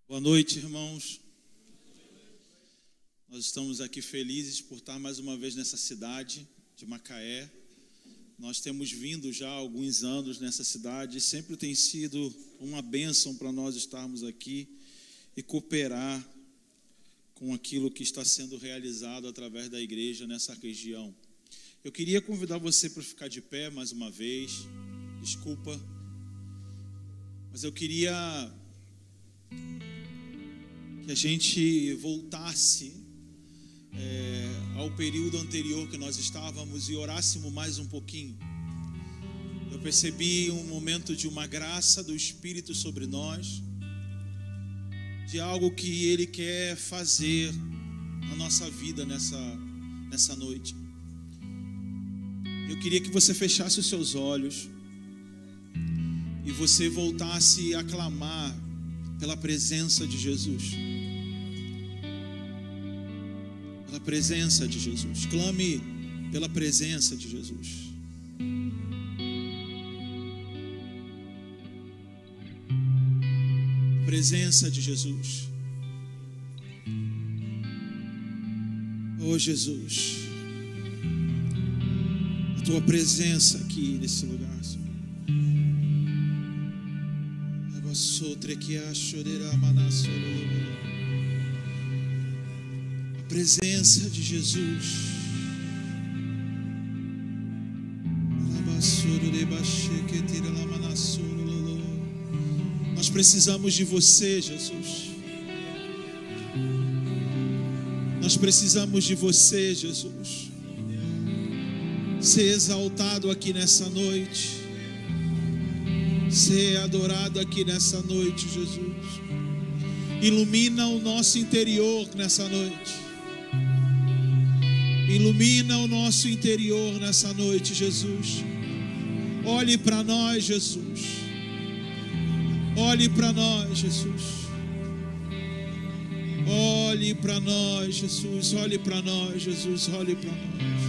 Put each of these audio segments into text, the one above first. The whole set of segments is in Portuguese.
Boa noite, irmãos. Nós estamos aqui felizes por estar mais uma vez nessa cidade de Macaé. Nós temos vindo já há alguns anos nessa cidade e sempre tem sido uma bênção para nós estarmos aqui e cooperar com aquilo que está sendo realizado através da igreja nessa região. Eu queria convidar você para ficar de pé mais uma vez. Desculpa, mas eu queria que a gente voltasse ao período anterior que nós estávamos e orássemos mais um pouquinho. Eu percebi um momento de uma graça do Espírito sobre nós, de algo que Ele quer fazer na nossa vida nessa noite. Eu queria que você fechasse os seus olhos e você voltasse a clamar pela presença de Jesus. Pela presença de Jesus. Clame pela presença de Jesus. Presença de Jesus. Oh Jesus, a tua presença aqui nesse lugar, Senhor. A presença de Jesus. Nós precisamos de você, Jesus. Nós precisamos de você, Jesus. Ser exaltado aqui nessa noite. Ser adorado aqui nessa noite, Jesus. Ilumina o nosso interior nessa noite. Ilumina o nosso interior nessa noite, Jesus. Olhe para nós, Jesus. Olhe para nós, Jesus. Olhe para nós, Jesus. Olhe para nós, Jesus. Olhe para nós.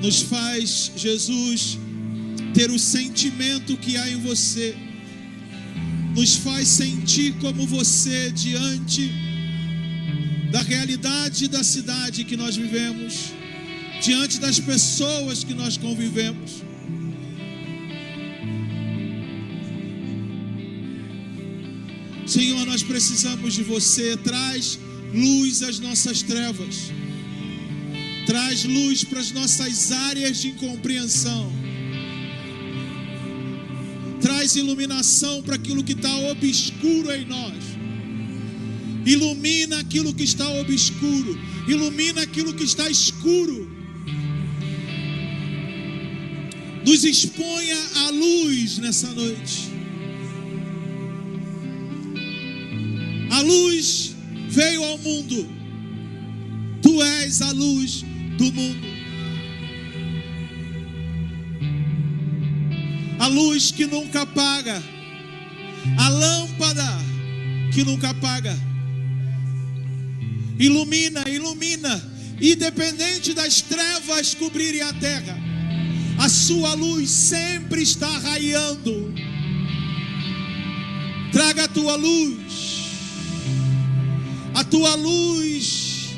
Nos faz, Jesus, ter o sentimento que há em você. Nos faz sentir como você diante da realidade da cidade que nós vivemos, diante das pessoas que nós convivemos. Senhor, nós precisamos de você. Traz luz às nossas trevas. Traz luz para as nossas áreas de incompreensão. Traz iluminação para aquilo que está obscuro em nós. Ilumina aquilo que está obscuro. Ilumina aquilo que está escuro. Nos exponha a luz nessa noite. A luz veio ao mundo. Tu és a luz do mundo. A luz que nunca apaga. A lâmpada que nunca apaga. Ilumina, ilumina. Independente das trevas cobrirem a terra, a sua luz sempre está raiando. Traga a tua luz. A tua luz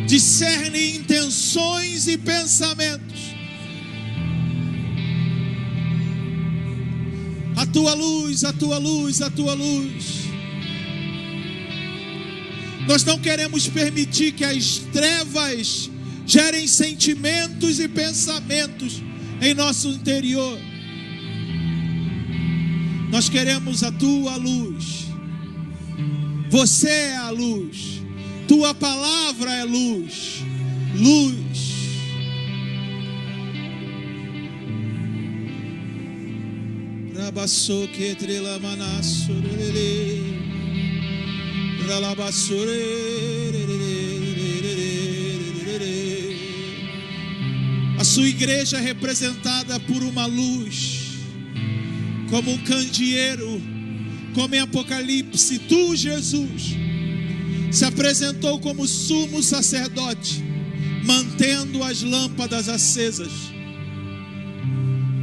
discerne intenções e pensamentos. A tua luz, a tua luz, a tua luz. Nós não queremos permitir que as trevas gerem sentimentos e pensamentos em nosso interior. Nós queremos a tua luz. Você é a luz. Tua palavra é luz. Luz. A sua igreja é representada por uma luz, como um candeeiro, como em Apocalipse. Tu, Jesus, se apresentou como sumo sacerdote, mantendo as lâmpadas acesas.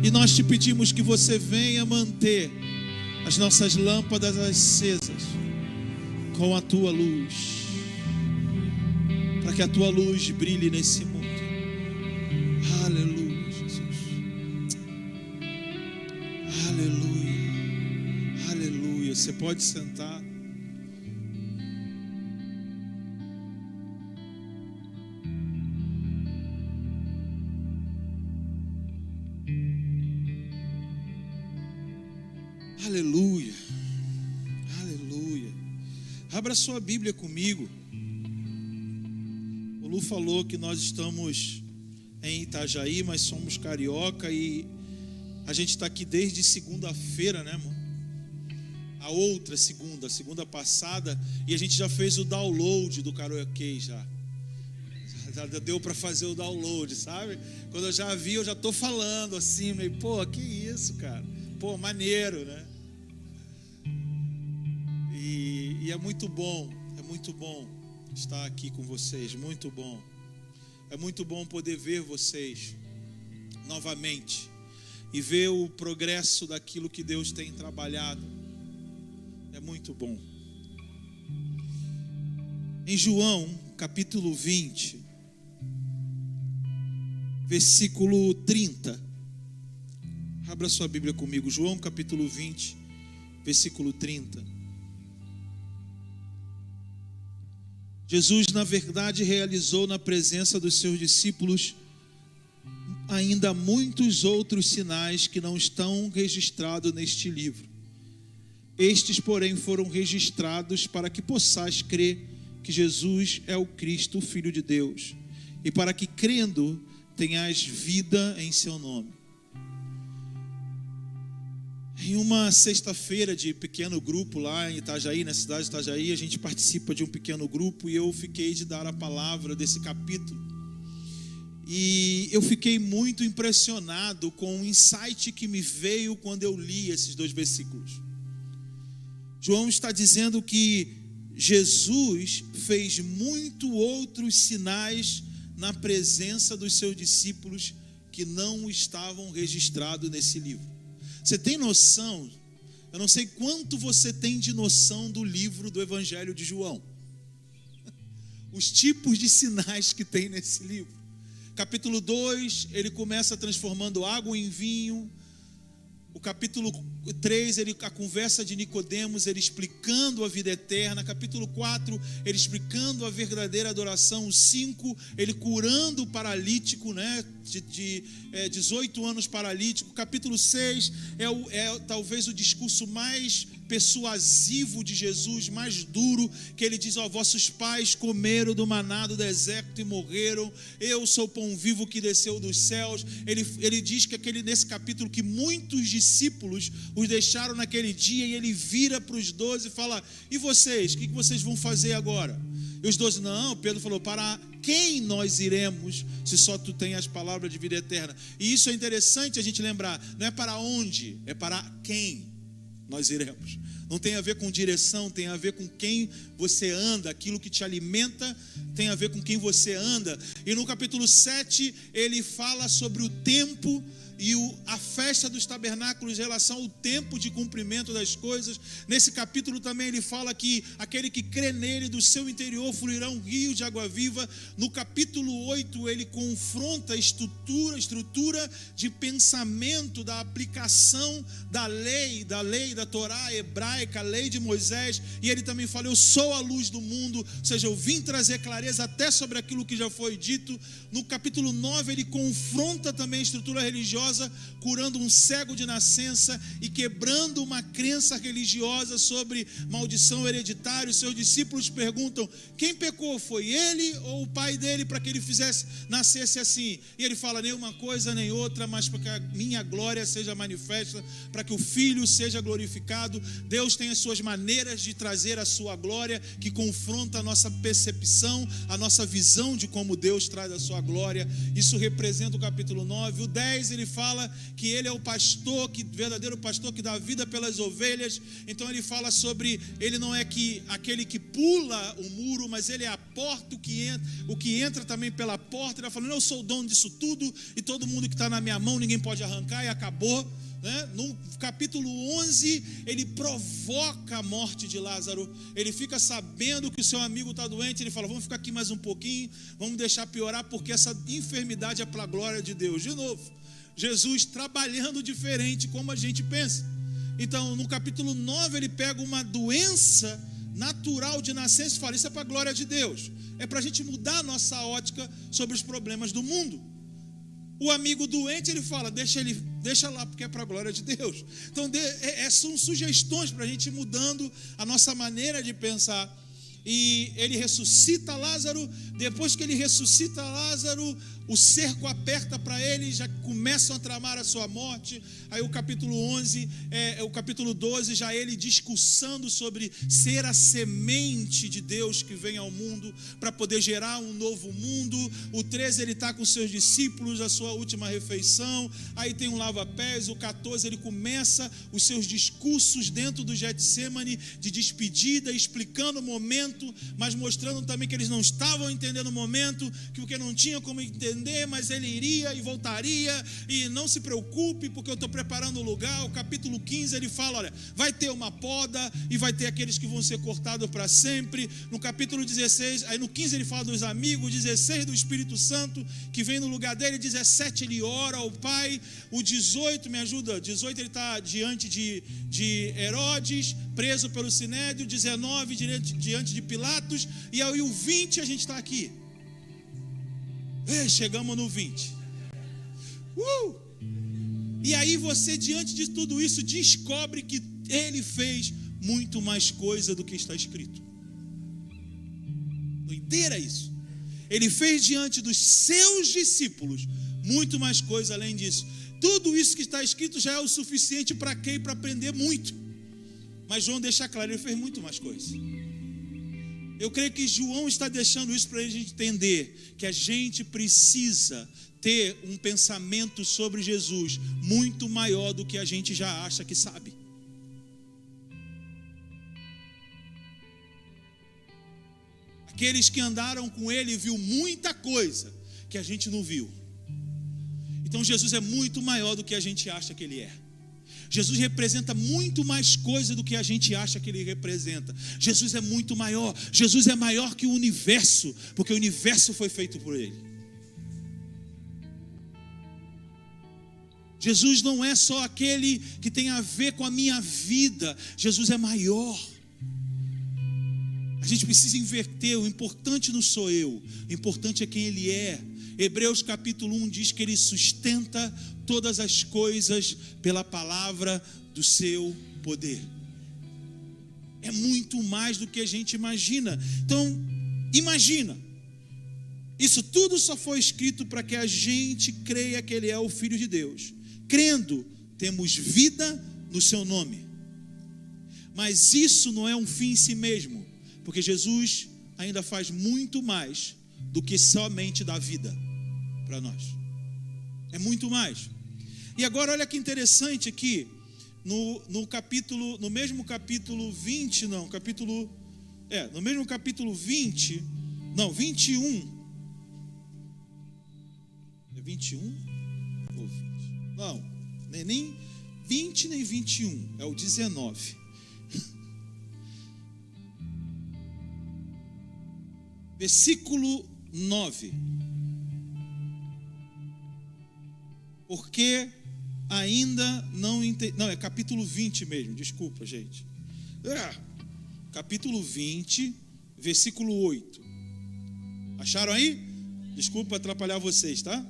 E nós te pedimos que você venha manter as nossas lâmpadas acesas com a tua luz, para que a tua luz brilhe nesse mundo. Aleluia, Jesus. Aleluia, aleluia. Você pode sentar. Aleluia, aleluia. Abra sua Bíblia comigo. O Lu falou que nós estamos em Itajaí, mas somos carioca e a gente está aqui desde segunda-feira, né, amor? A outra segunda passada, e a gente já fez o download do karaokê já deu para fazer o download, sabe? Quando eu já vi, eu já estou falando assim, meio, pô, que isso, cara? Pô, maneiro, né? E é muito bom estar aqui com vocês, muito bom. É muito bom poder ver vocês novamente e ver o progresso daquilo que Deus tem trabalhado. É muito bom. Em João, capítulo 20, versículo 30. Abra sua Bíblia comigo. João, capítulo 20, versículo 30. Jesus, na verdade, realizou na presença dos seus discípulos ainda muitos outros sinais que não estão registrados neste livro. Estes, porém, foram registrados para que possais crer que Jesus é o Cristo, o Filho de Deus, e para que, crendo, tenhais vida em seu nome. Em uma sexta-feira de pequeno grupo lá em Itajaí, na cidade de Itajaí, a gente participa de um pequeno grupo e eu fiquei de dar a palavra desse capítulo. E eu fiquei muito impressionado com o insight que me veio quando eu li esses dois versículos. João está dizendo que Jesus fez muitos outros sinais na presença dos seus discípulos que não estavam registrados nesse livro. Você tem noção? Eu não sei quanto você tem de noção do livro do Evangelho de João. Os tipos de sinais que tem nesse livro. Capítulo 2, ele começa transformando água em vinho. O capítulo 3, a conversa de Nicodemos, ele explicando a vida eterna. Capítulo 4, ele explicando a verdadeira adoração. O 5, ele curando o paralítico, né? De 18 anos paralítico. Capítulo 6 é talvez o discurso mais persuasivo de Jesus, mais duro, que ele diz: ó, vossos pais comeram do maná do deserto e morreram, eu sou o pão vivo que desceu dos céus. Ele diz que nesse capítulo que muitos discípulos os deixaram naquele dia, e ele vira para os 12 e fala: e vocês, o que vocês vão fazer agora? E os 12, não, Pedro falou: para quem nós iremos, se só tu tens as palavras de vida eterna? E isso é interessante a gente lembrar, não é para onde, é para quem nós iremos. Não tem a ver com direção, tem a ver com quem você anda. Aquilo que te alimenta tem a ver com quem você anda. E no capítulo 7 ele fala sobre o tempo e a festa dos tabernáculos em relação ao tempo de cumprimento das coisas. Nesse capítulo também ele fala que aquele que crê nele, do seu interior fluirão rios de água viva. No capítulo 8 ele confronta a estrutura de pensamento da aplicação da lei da Torá hebraica, a lei de Moisés. E ele também fala: eu sou a luz do mundo, ou seja, eu vim trazer clareza até sobre aquilo que já foi dito. No capítulo 9 ele confronta também a estrutura religiosa, curando um cego de nascença e quebrando uma crença religiosa sobre maldição hereditária. Os seus discípulos perguntam: quem pecou? Foi ele ou o pai dele para que ele nascesse assim? E ele fala: nem uma coisa nem outra, mas para que a minha glória seja manifesta, para que o Filho seja glorificado. Deus tem as suas maneiras de trazer a sua glória, que confronta a nossa percepção, a nossa visão de como Deus traz a sua glória. Isso representa o capítulo 9. O 10 ele fala que ele é o pastor, verdadeiro pastor que dá vida pelas ovelhas. Então ele fala sobre, ele não é aquele que pula o muro, mas ele é a porta, o que entra também pela porta. Ele está falando: eu sou o dono disso tudo, e todo mundo que está na minha mão ninguém pode arrancar, e acabou. né? No capítulo 11, ele provoca a morte de Lázaro. Ele fica sabendo que o seu amigo está doente. Ele fala, vamos ficar aqui mais um pouquinho, vamos deixar piorar, porque essa enfermidade é para a glória de Deus. De novo, Jesus trabalhando diferente como a gente pensa. Então, no capítulo 9, ele pega uma doença natural de nascença e fala, isso é para a glória de Deus. É para a gente mudar a nossa ótica sobre os problemas do mundo. O amigo doente, ele fala, deixa lá, porque é para a glória de Deus. Então, são sugestões para a gente ir mudando a nossa maneira de pensar. E ele ressuscita Lázaro. Depois que ele ressuscita Lázaro, o cerco aperta para ele, já começam a tramar a sua morte. Aí o capítulo 11, o capítulo 12, já ele discussando sobre ser a semente de Deus que vem ao mundo para poder gerar um novo mundo. O 13, ele está com seus discípulos, a sua última refeição. Aí tem um lava-pés. O 14, ele começa os seus discursos dentro do Getsêmani de despedida, explicando o momento, mas mostrando também que eles não estavam entendendo o momento, que porque não tinha como entender, mas ele iria e voltaria, e não se preocupe, porque eu estou preparando o lugar. O capítulo 15, ele fala, olha, vai ter uma poda, e vai ter aqueles que vão ser cortados para sempre. No capítulo 16, aí no 15 ele fala dos amigos, 16 do Espírito Santo, que vem no lugar dele, 17 ele ora ao Pai, o 18, me ajuda, 18 ele está diante de Herodes, preso pelo Sinédrio, 19 diante de Pilatos, e aí o 20 a gente está aqui. Chegamos no 20. E aí você, diante de tudo isso, descobre que ele fez muito mais coisa do que está escrito. Doideira isso. Ele fez diante dos seus discípulos muito mais coisa além disso. Tudo isso que está escrito já é o suficiente para quê? Para aprender muito. Mas João deixa claro, ele fez muito mais coisa. Eu creio que João está deixando isso para a gente entender que a gente precisa ter um pensamento sobre Jesus muito maior do que a gente já acha que sabe. Aqueles que andaram com ele viu muita coisa que a gente não viu. Então Jesus é muito maior do que a gente acha que ele é. Jesus representa muito mais coisa do que a gente acha que ele representa. Jesus é muito maior. Jesus é maior que o universo, porque o universo foi feito por ele. Jesus não é só aquele que tem a ver com a minha vida. Jesus é maior. A gente precisa inverter. O importante não sou eu, o importante é quem ele é. Hebreus capítulo 1 diz que ele sustenta todas as coisas pela palavra do seu poder. É muito mais do que a gente imagina. Então, imagina, isso tudo só foi escrito para que a gente creia que ele é o Filho de Deus. Crendo, temos vida no seu nome. Mas isso não é um fim em si mesmo, porque Jesus ainda faz muito mais do que somente dar vida para nós. É muito mais. E agora olha que interessante aqui, no mesmo capítulo 20, no mesmo capítulo 20, 21. É 21 ou 20? Não, nem 20 nem 21, é o 19. Versículo 9. Porque ainda não entendi. Não, é capítulo 20 mesmo, desculpa, gente. Capítulo 20, versículo 8. Acharam aí? Desculpa atrapalhar vocês, tá?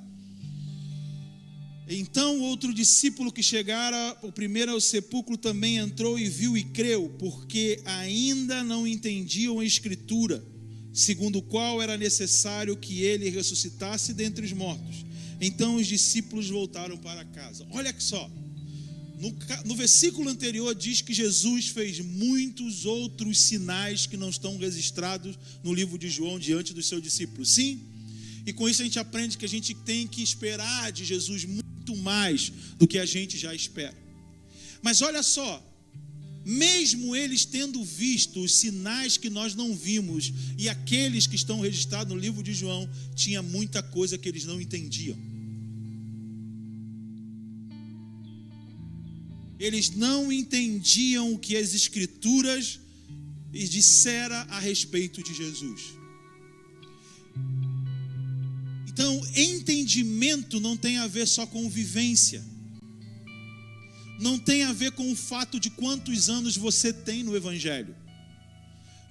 Então outro discípulo que chegara o primeiro ao sepulcro também entrou e viu e creu, porque ainda não entendiam a Escritura, segundo o qual era necessário que ele ressuscitasse dentre os mortos. Então os discípulos voltaram para casa. Olha só, no versículo anterior diz que Jesus fez muitos outros sinais que não estão registrados no livro de João diante dos seus discípulos. Sim, e com isso a gente aprende que a gente tem que esperar de Jesus muito mais do que a gente já espera. Mas olha só, mesmo eles tendo visto os sinais que nós não vimos, e aqueles que estão registrados no livro de João, tinha muita coisa que eles não entendiam. eles não entendiam o que as Escrituras dissera a respeito de Jesus. Então, entendimento não tem a ver só com vivência. Não tem a ver com o fato de quantos anos você tem no Evangelho.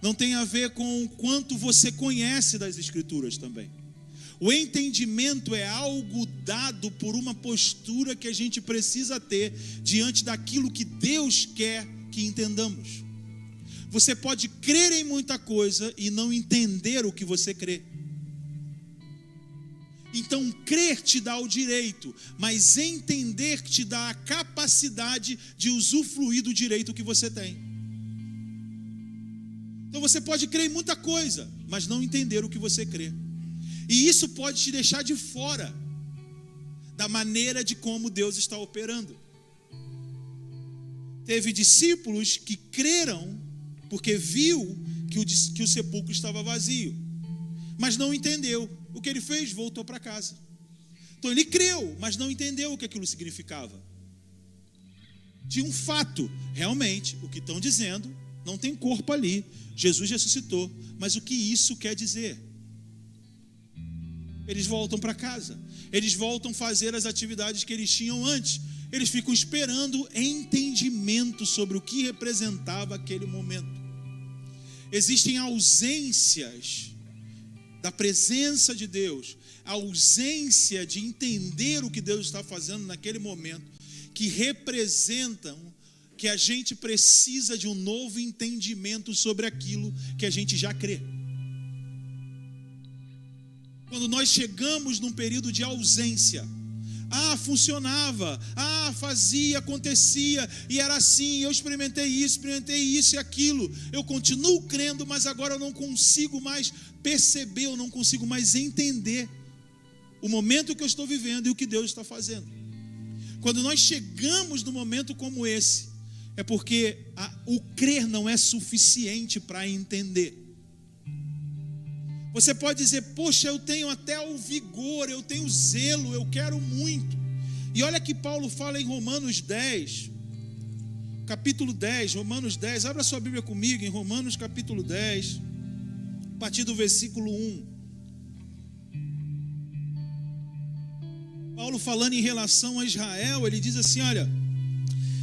Não tem a ver com o quanto você conhece das Escrituras também. O entendimento é algo dado por uma postura que a gente precisa ter diante daquilo que Deus quer que entendamos. Você pode crer em muita coisa e não entender o que você crê. Então, crer te dá o direito, mas entender te dá a capacidade de usufruir do direito que você tem. Então, você pode crer em muita coisa, mas não entender o que você crê. E isso pode te deixar de fora da maneira de como Deus está operando. Teve discípulos que creram porque viu que o sepulcro estava vazio, mas não entendeu. O que ele fez? Voltou para casa. Então ele creu, mas não entendeu o que aquilo significava. De um fato, realmente, o que estão dizendo, não tem corpo ali, Jesus ressuscitou, mas o que isso quer dizer? Eles voltam para casa, eles voltam a fazer as atividades que eles tinham antes, eles ficam esperando entendimento sobre o que representava aquele momento. Existem ausências da presença de Deus, a ausência de entender o que Deus está fazendo naquele momento, que representam que a gente precisa de um novo entendimento sobre aquilo que a gente já crê. Quando nós chegamos num período de ausência, funcionava, fazia, acontecia, e era assim, eu experimentei isso e aquilo, eu continuo crendo, mas agora eu não consigo mais perceber, eu não consigo mais entender o momento que eu estou vivendo e o que Deus está fazendo. Quando nós chegamos num momento como esse, é porque o crer não é suficiente para entender. Você pode dizer, poxa, eu tenho até o vigor, eu tenho zelo, eu quero muito. E olha que Paulo fala em Romanos 10, capítulo 10, Romanos 10, abra sua Bíblia comigo em Romanos capítulo 10, a partir do versículo 1. Paulo falando em relação a Israel, ele diz assim, olha,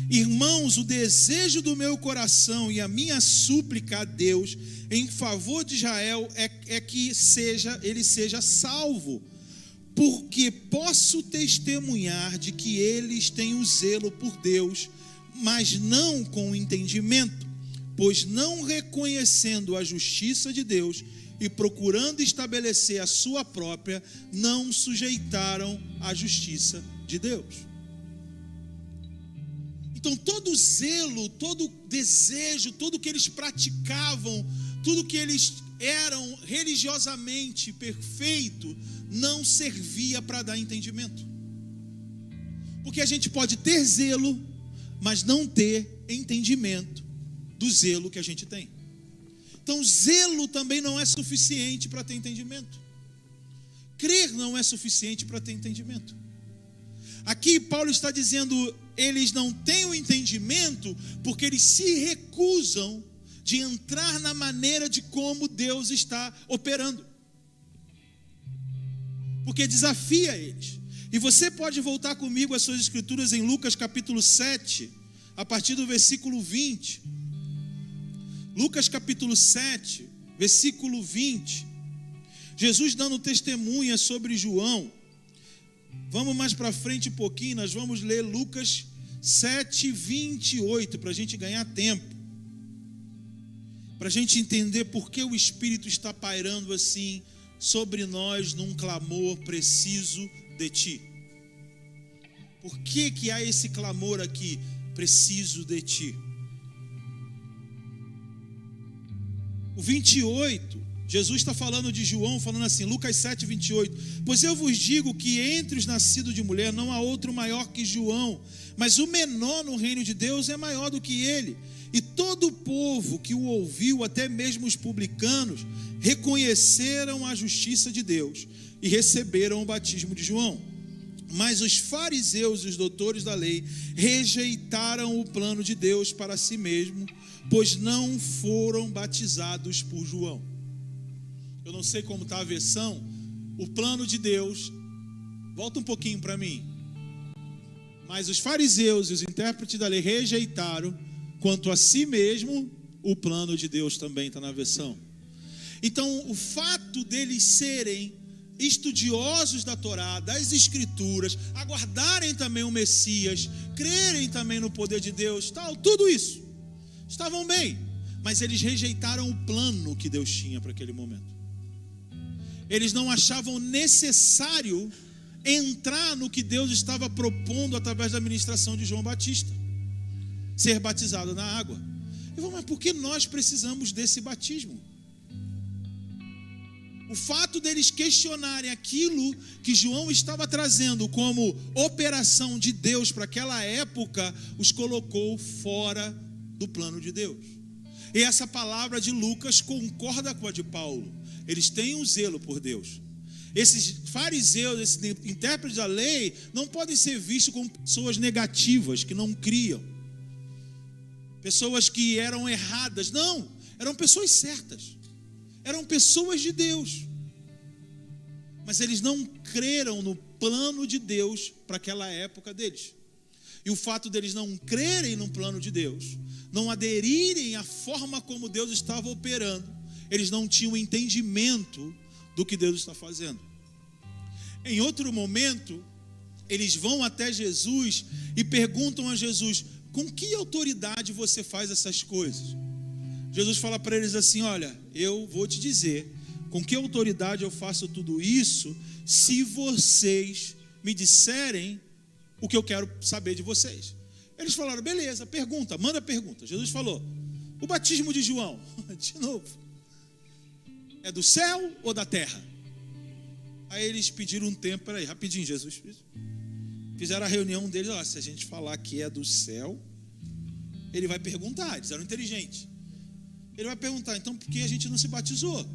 irmãos, o desejo do meu coração e a minha súplica a Deus em favor de Israel é que ele seja salvo, porque posso testemunhar de que eles têm o zelo por Deus, mas não com entendimento, pois não reconhecendo a justiça de Deus e procurando estabelecer a sua própria, não sujeitaram à justiça de Deus. Então todo zelo, todo desejo, tudo que eles praticavam, tudo que eles eram religiosamente perfeito, não servia para dar entendimento. Porque a gente pode ter zelo, mas não ter entendimento do zelo que a gente tem. Então zelo também não é suficiente para ter entendimento. Crer não é suficiente para ter entendimento. Aqui Paulo está dizendo, eles não têm o entendimento porque eles se recusam de entrar na maneira de como Deus está operando. Porque desafia eles. E você pode voltar comigo às suas escrituras em Lucas capítulo 7, a partir do versículo 20. Lucas capítulo 7, versículo 20. Jesus dando testemunha sobre João. Vamos mais para frente um pouquinho, nós vamos ler Lucas 7, 28, para a gente ganhar tempo. Para a gente entender por que o Espírito está pairando assim sobre nós num clamor preciso de Ti. Por que há esse clamor aqui, preciso de Ti? O 28, Jesus está falando de João, falando assim, Lucas 7, 28. Pois eu vos digo que entre os nascidos de mulher não há outro maior que João, mas o menor no reino de Deus é maior do que ele. E todo o povo que o ouviu, até mesmo os publicanos, reconheceram a justiça de Deus e receberam o batismo de João. Mas os fariseus e os doutores da lei rejeitaram o plano de Deus para si mesmo, pois não foram batizados por João. Eu não sei como está a versão. O plano de Deus, volta um pouquinho para mim. Mas os fariseus e os intérpretes da lei rejeitaram quanto a si mesmo o plano de Deus, também está na versão. Então, o fato deles serem estudiosos da Torá, das Escrituras, aguardarem também o Messias, crerem também no poder de Deus, tal, tudo isso, estavam bem, mas eles rejeitaram o plano que Deus tinha para aquele momento. Eles não achavam necessário entrar no que Deus estava propondo através da ministração de João Batista, ser batizado na água. Eu falo, mas por que nós precisamos desse batismo? O fato deles questionarem aquilo que João estava trazendo como operação de Deus para aquela época, os colocou fora do plano de Deus. E essa palavra de Lucas concorda com a de Paulo. Eles têm um zelo por Deus. Esses fariseus, esses intérpretes da lei, não podem ser vistos como pessoas negativas, que não criam. Pessoas que eram erradas. Não, eram pessoas certas. Eram pessoas de Deus. Mas eles não creram no plano de Deus para aquela época deles. E o fato deles não crerem no plano de Deus, não aderirem à forma como Deus estava operando, eles não tinham entendimento do que Deus está fazendo. Em outro momento, eles vão até Jesus e perguntam a Jesus: com que autoridade você faz essas coisas? Jesus fala para eles assim: olha, eu vou te dizer com que autoridade eu faço tudo isso, se vocês me disserem o que eu quero saber de vocês. Eles falaram: beleza, pergunta, manda pergunta. Jesus falou: o batismo de João, de novo, é do céu ou da terra? Aí eles pediram um tempo, peraí, rapidinho, Jesus. Fizeram a reunião deles: ó, se a gente falar que é do céu, ele vai perguntar. Eles eram inteligentes. Ele vai perguntar: então por que a gente não se batizou?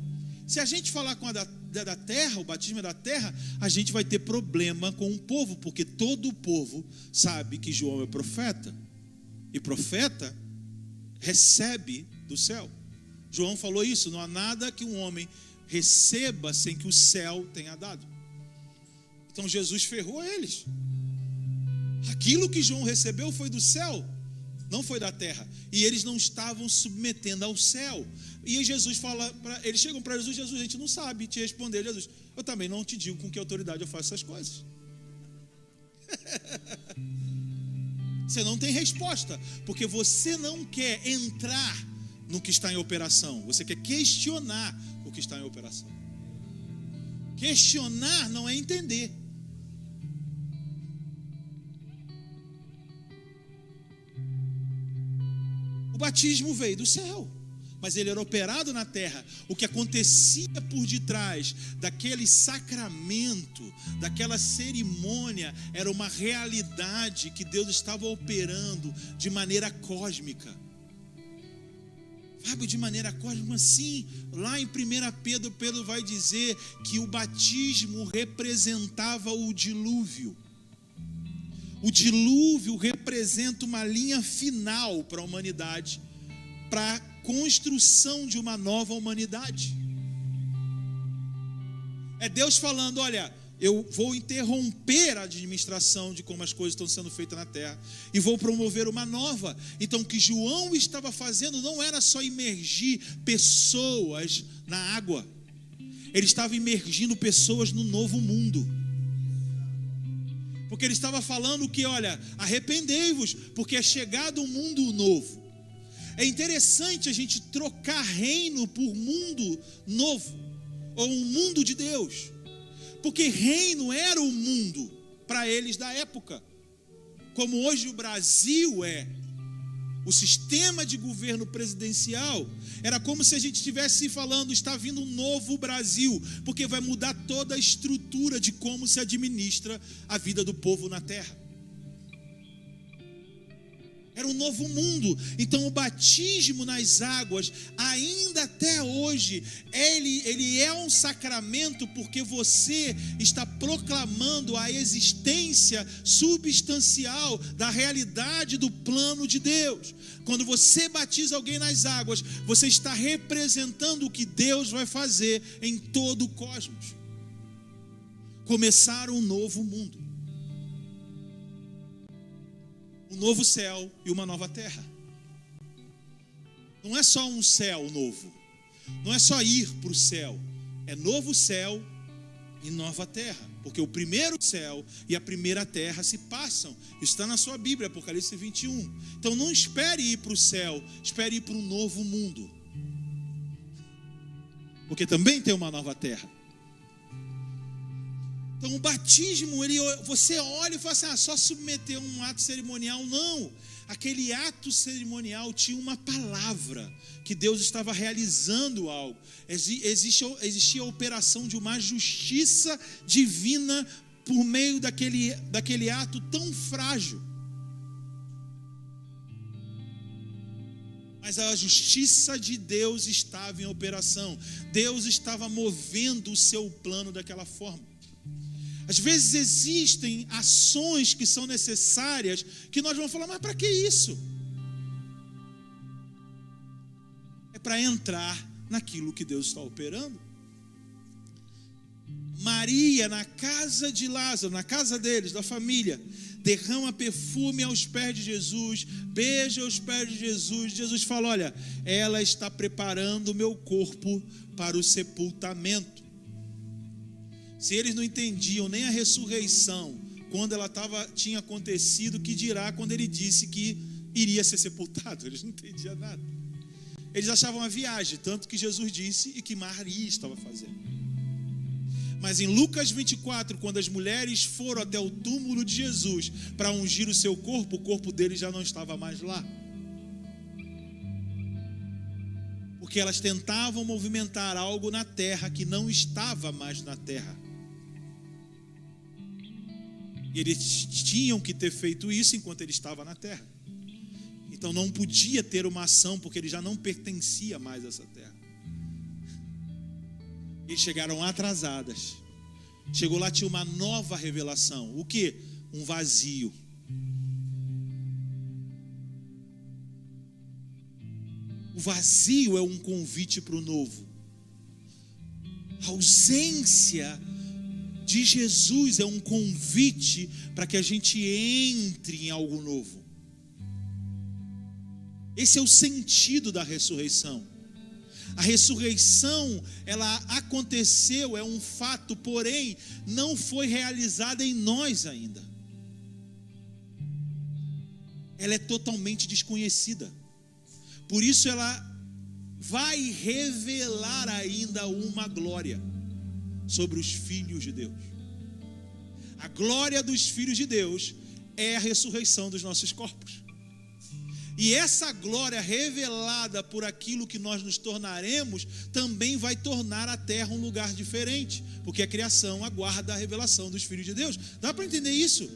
Se a gente falar com a da terra, o batismo é da terra, a gente vai ter problema com o povo, porque todo o povo sabe que João é profeta, e profeta recebe do céu. João falou isso: não há nada que um homem receba sem que o céu tenha dado. Então Jesus ferrou eles. Aquilo que João recebeu foi do céu, não foi da terra, e eles não estavam submetendo ao céu. E Jesus fala, eles chegam para Jesus: Jesus, a gente não sabe te responder. Jesus: eu também não te digo com que autoridade eu faço essas coisas. Você não tem resposta, porque você não quer entrar no que está em operação, você quer questionar o que está em operação. Questionar não é entender. O batismo veio do céu, mas ele era operado na terra. O que acontecia por detrás daquele sacramento, daquela cerimônia, era uma realidade que Deus estava operando de maneira cósmica. Sabe, de maneira cósmica, sim. Lá em 1 Pedro, Pedro vai dizer que o batismo representava o dilúvio. O dilúvio representa uma linha final para a humanidade, para a construção de uma nova humanidade. É Deus falando: olha, eu vou interromper a administração de como as coisas estão sendo feitas na terra e vou promover uma nova. Então o que João estava fazendo não era só imergir pessoas na água, ele estava imergindo pessoas no novo mundo. Porque ele estava falando que, olha, arrependei-vos, porque é chegado um mundo novo. É interessante a gente trocar reino por mundo novo, ou um mundo de Deus, porque reino era o mundo para eles da época, como hoje o Brasil é. O sistema de governo presidencial era como se a gente estivesse falando: está vindo um novo Brasil, porque vai mudar toda a estrutura de como se administra a vida do povo na terra. Era um novo mundo. Então o batismo nas águas, ainda até hoje, ele é um sacramento, porque você está proclamando a existência substancial da realidade do plano de Deus. Quando você batiza alguém nas águas, você está representando o que Deus vai fazer em todo o cosmos. Começar um novo mundo. Um novo céu e uma nova terra. Não é só um céu novo. Não é só ir para o céu. É novo céu e nova terra. Porque o primeiro céu e a primeira terra se passam. Isso está na sua Bíblia, Apocalipse 21. Então não espere ir para o céu. Espere ir para um novo mundo. Porque também tem uma nova terra. Então o batismo, você olha e fala assim, só submeter um ato cerimonial. Não, aquele ato cerimonial tinha uma palavra, que Deus estava realizando algo. Existia a operação de uma justiça divina por meio daquele ato tão frágil. Mas a justiça de Deus estava em operação. Deus estava movendo o seu plano daquela forma. Às vezes existem ações que são necessárias, que nós vamos falar, mas para que isso? É para entrar naquilo que Deus está operando. Maria, na casa de Lázaro, na casa deles, da família, derrama perfume aos pés de Jesus, beija os pés de Jesus. Jesus fala, olha, ela está preparando o meu corpo para o sepultamento. Se eles não entendiam nem a ressurreição, quando ela tinha acontecido, que dirá quando ele disse que iria ser sepultado? Eles não entendiam nada. Eles achavam a viagem, tanto que Jesus disse e que Maria estava fazendo. Mas em Lucas 24, quando as mulheres foram até o túmulo de Jesus para ungir o seu corpo, o corpo dele já não estava mais lá. Porque elas tentavam movimentar algo na terra que não estava mais na terra. E eles tinham que ter feito isso enquanto ele estava na terra. Então não podia ter uma ação, porque ele já não pertencia mais a essa terra. Eles chegaram atrasadas. Chegou lá, tinha uma nova revelação. O que? Um vazio. O vazio é um convite para o novo. A ausência de Jesus é um convite para que a gente entre em algo novo. Esse é o sentido da ressurreição. A ressurreição, ela aconteceu, é um fato, porém, não foi realizada em nós ainda. Ela é totalmente desconhecida. Por isso ela vai revelar ainda uma glória sobre os filhos de Deus. A glória dos filhos de Deus é a ressurreição dos nossos corpos. E essa glória revelada por aquilo que nós nos tornaremos, também vai tornar a terra um lugar diferente, porque a criação aguarda a revelação dos filhos de Deus. Dá para entender isso?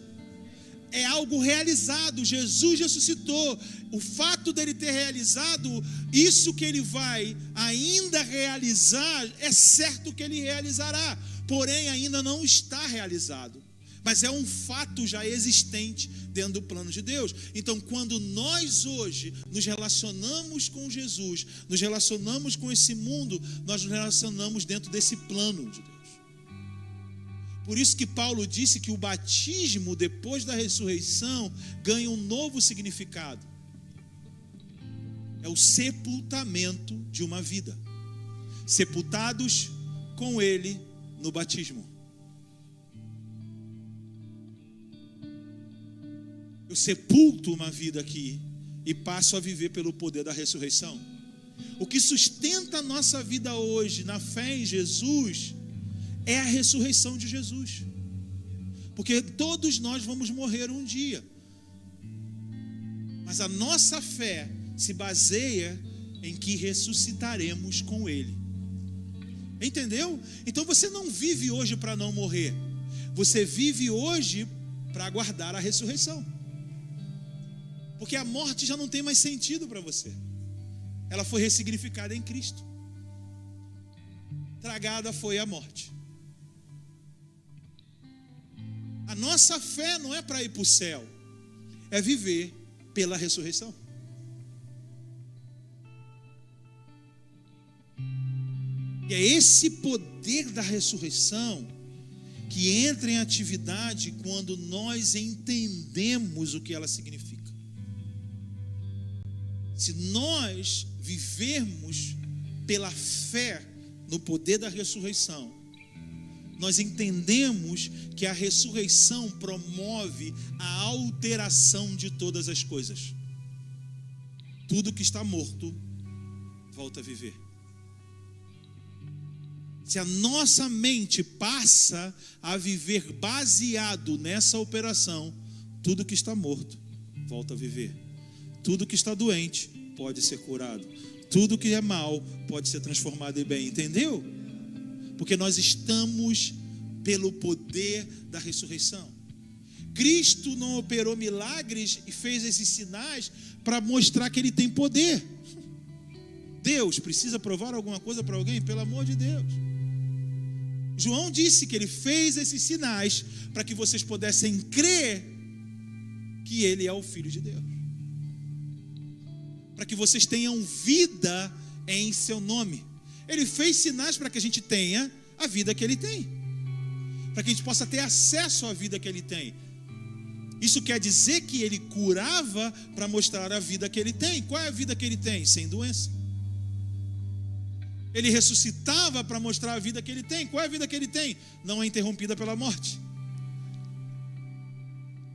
É algo realizado. Jesus ressuscitou. O fato dele ter realizado isso que ele vai ainda realizar, é certo que ele realizará, porém ainda não está realizado, mas é um fato já existente dentro do plano de Deus. Então, quando nós hoje nos relacionamos com Jesus, nos relacionamos com esse mundo, nós nos relacionamos dentro desse plano de Deus. Por isso que Paulo disse que o batismo, depois da ressurreição, ganha um novo significado. É o sepultamento de uma vida. Sepultados com ele no batismo. Eu sepulto uma vida aqui e passo a viver pelo poder da ressurreição. O que sustenta a nossa vida hoje na fé em Jesus é a ressurreição de Jesus. Porque todos nós vamos morrer um dia. Mas a nossa fé se baseia em que ressuscitaremos com Ele. Entendeu? Então você não vive hoje para não morrer. Você vive hoje para aguardar a ressurreição. Porque a morte já não tem mais sentido para você. Ela foi ressignificada em Cristo. Tragada foi a morte. A nossa fé não é para ir para o céu, é viver pela ressurreição. E é esse poder da ressurreição que entra em atividade quando nós entendemos o que ela significa. Se nós vivermos pela fé no poder da ressurreição, nós entendemos que a ressurreição promove a alteração de todas as coisas. Tudo que está morto volta a viver. Se a nossa mente passa a viver baseado nessa operação, tudo que está morto volta a viver. Tudo que está doente pode ser curado. Tudo que é mal pode ser transformado em bem. Entendeu? Porque nós estamos pelo poder da ressurreição. Cristo não operou milagres e fez esses sinais para mostrar que Ele tem poder. Deus precisa provar alguma coisa para alguém? Pelo amor de Deus. João disse que Ele fez esses sinais para que vocês pudessem crer que Ele é o Filho de Deus. Para que vocês tenham vida em seu nome. Ele fez sinais para que a gente tenha a vida que Ele tem. Para que a gente possa ter acesso à vida que Ele tem. Isso quer dizer que Ele curava para mostrar a vida que Ele tem. Qual é a vida que Ele tem? Sem doença. Ele ressuscitava para mostrar a vida que Ele tem. Qual é a vida que Ele tem? Não é interrompida pela morte.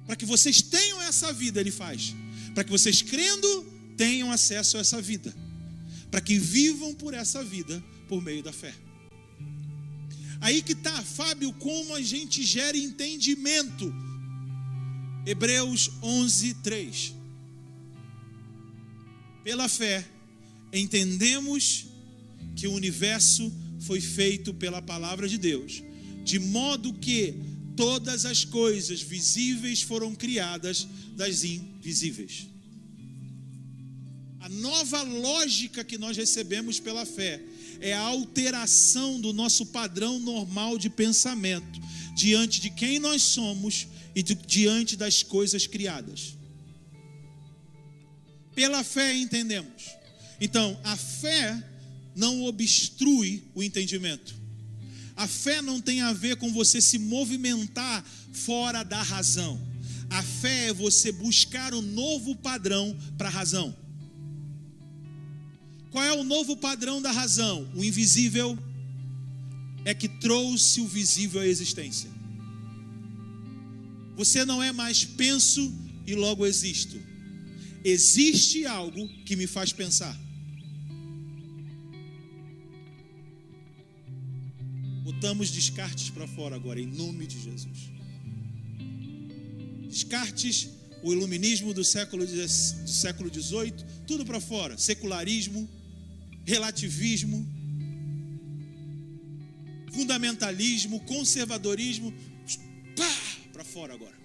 Para que vocês tenham essa vida, Ele faz. Para que vocês, crendo, tenham acesso a essa vida. Para que vivam por essa vida por meio da fé. Aí que está, Fábio, como a gente gera entendimento. Hebreus 11:3. Pela fé, entendemos que o universo foi feito pela palavra de Deus, de modo que todas as coisas visíveis foram criadas das invisíveis. A nova lógica que nós recebemos pela fé é a alteração do nosso padrão normal de pensamento diante de quem nós somos e diante das coisas criadas. Pela fé entendemos. Então, a fé não obstrui o entendimento. A fé não tem a ver com você se movimentar fora da razão. A fé é você buscar um novo padrão para a razão. Qual é o novo padrão da razão? O invisível é que trouxe o visível à existência. Você não é mais penso e logo existo. Existe algo que me faz pensar. Botamos Descartes para fora agora, em nome de Jesus. Descartes, o iluminismo do século XVIII, tudo para fora. Secularismo, relativismo, fundamentalismo, conservadorismo, para fora agora.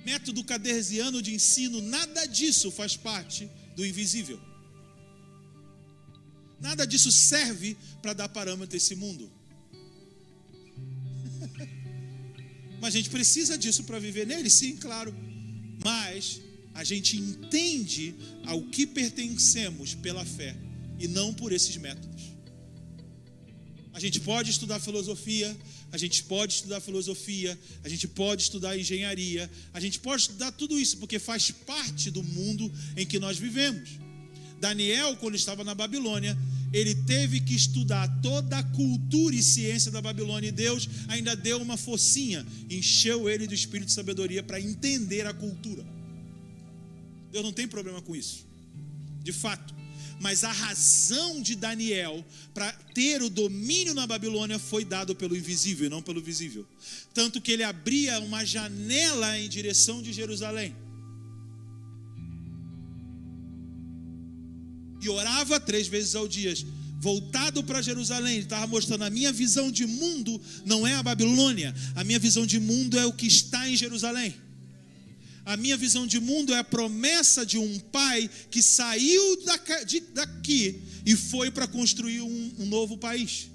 Método cartesiano de ensino, nada disso faz parte do invisível. Nada disso serve para dar parâmetro a esse mundo. Mas a gente precisa disso para viver nele? Sim, claro. Mas a gente entende ao que pertencemos pela fé e não por esses métodos. A gente pode estudar filosofia, a gente pode estudar engenharia, a gente pode estudar tudo isso, porque faz parte do mundo em que nós vivemos. Daniel, quando estava na Babilônia, ele teve que estudar toda a cultura e ciência da Babilônia, e Deus ainda deu uma focinha, encheu ele do espírito de sabedoria para entender a cultura. Deus não tem problema com isso, de fato. Mas a razão de Daniel para ter o domínio na Babilônia foi dado pelo invisível e não pelo visível. Tanto que ele abria uma janela em direção de Jerusalém. E orava 3 vezes ao dia, voltado para Jerusalém. Ele estava mostrando: a minha visão de mundo não é a Babilônia. A minha visão de mundo é o que está em Jerusalém. A minha visão de mundo é a promessa de um pai que saiu daqui e foi para construir um novo país,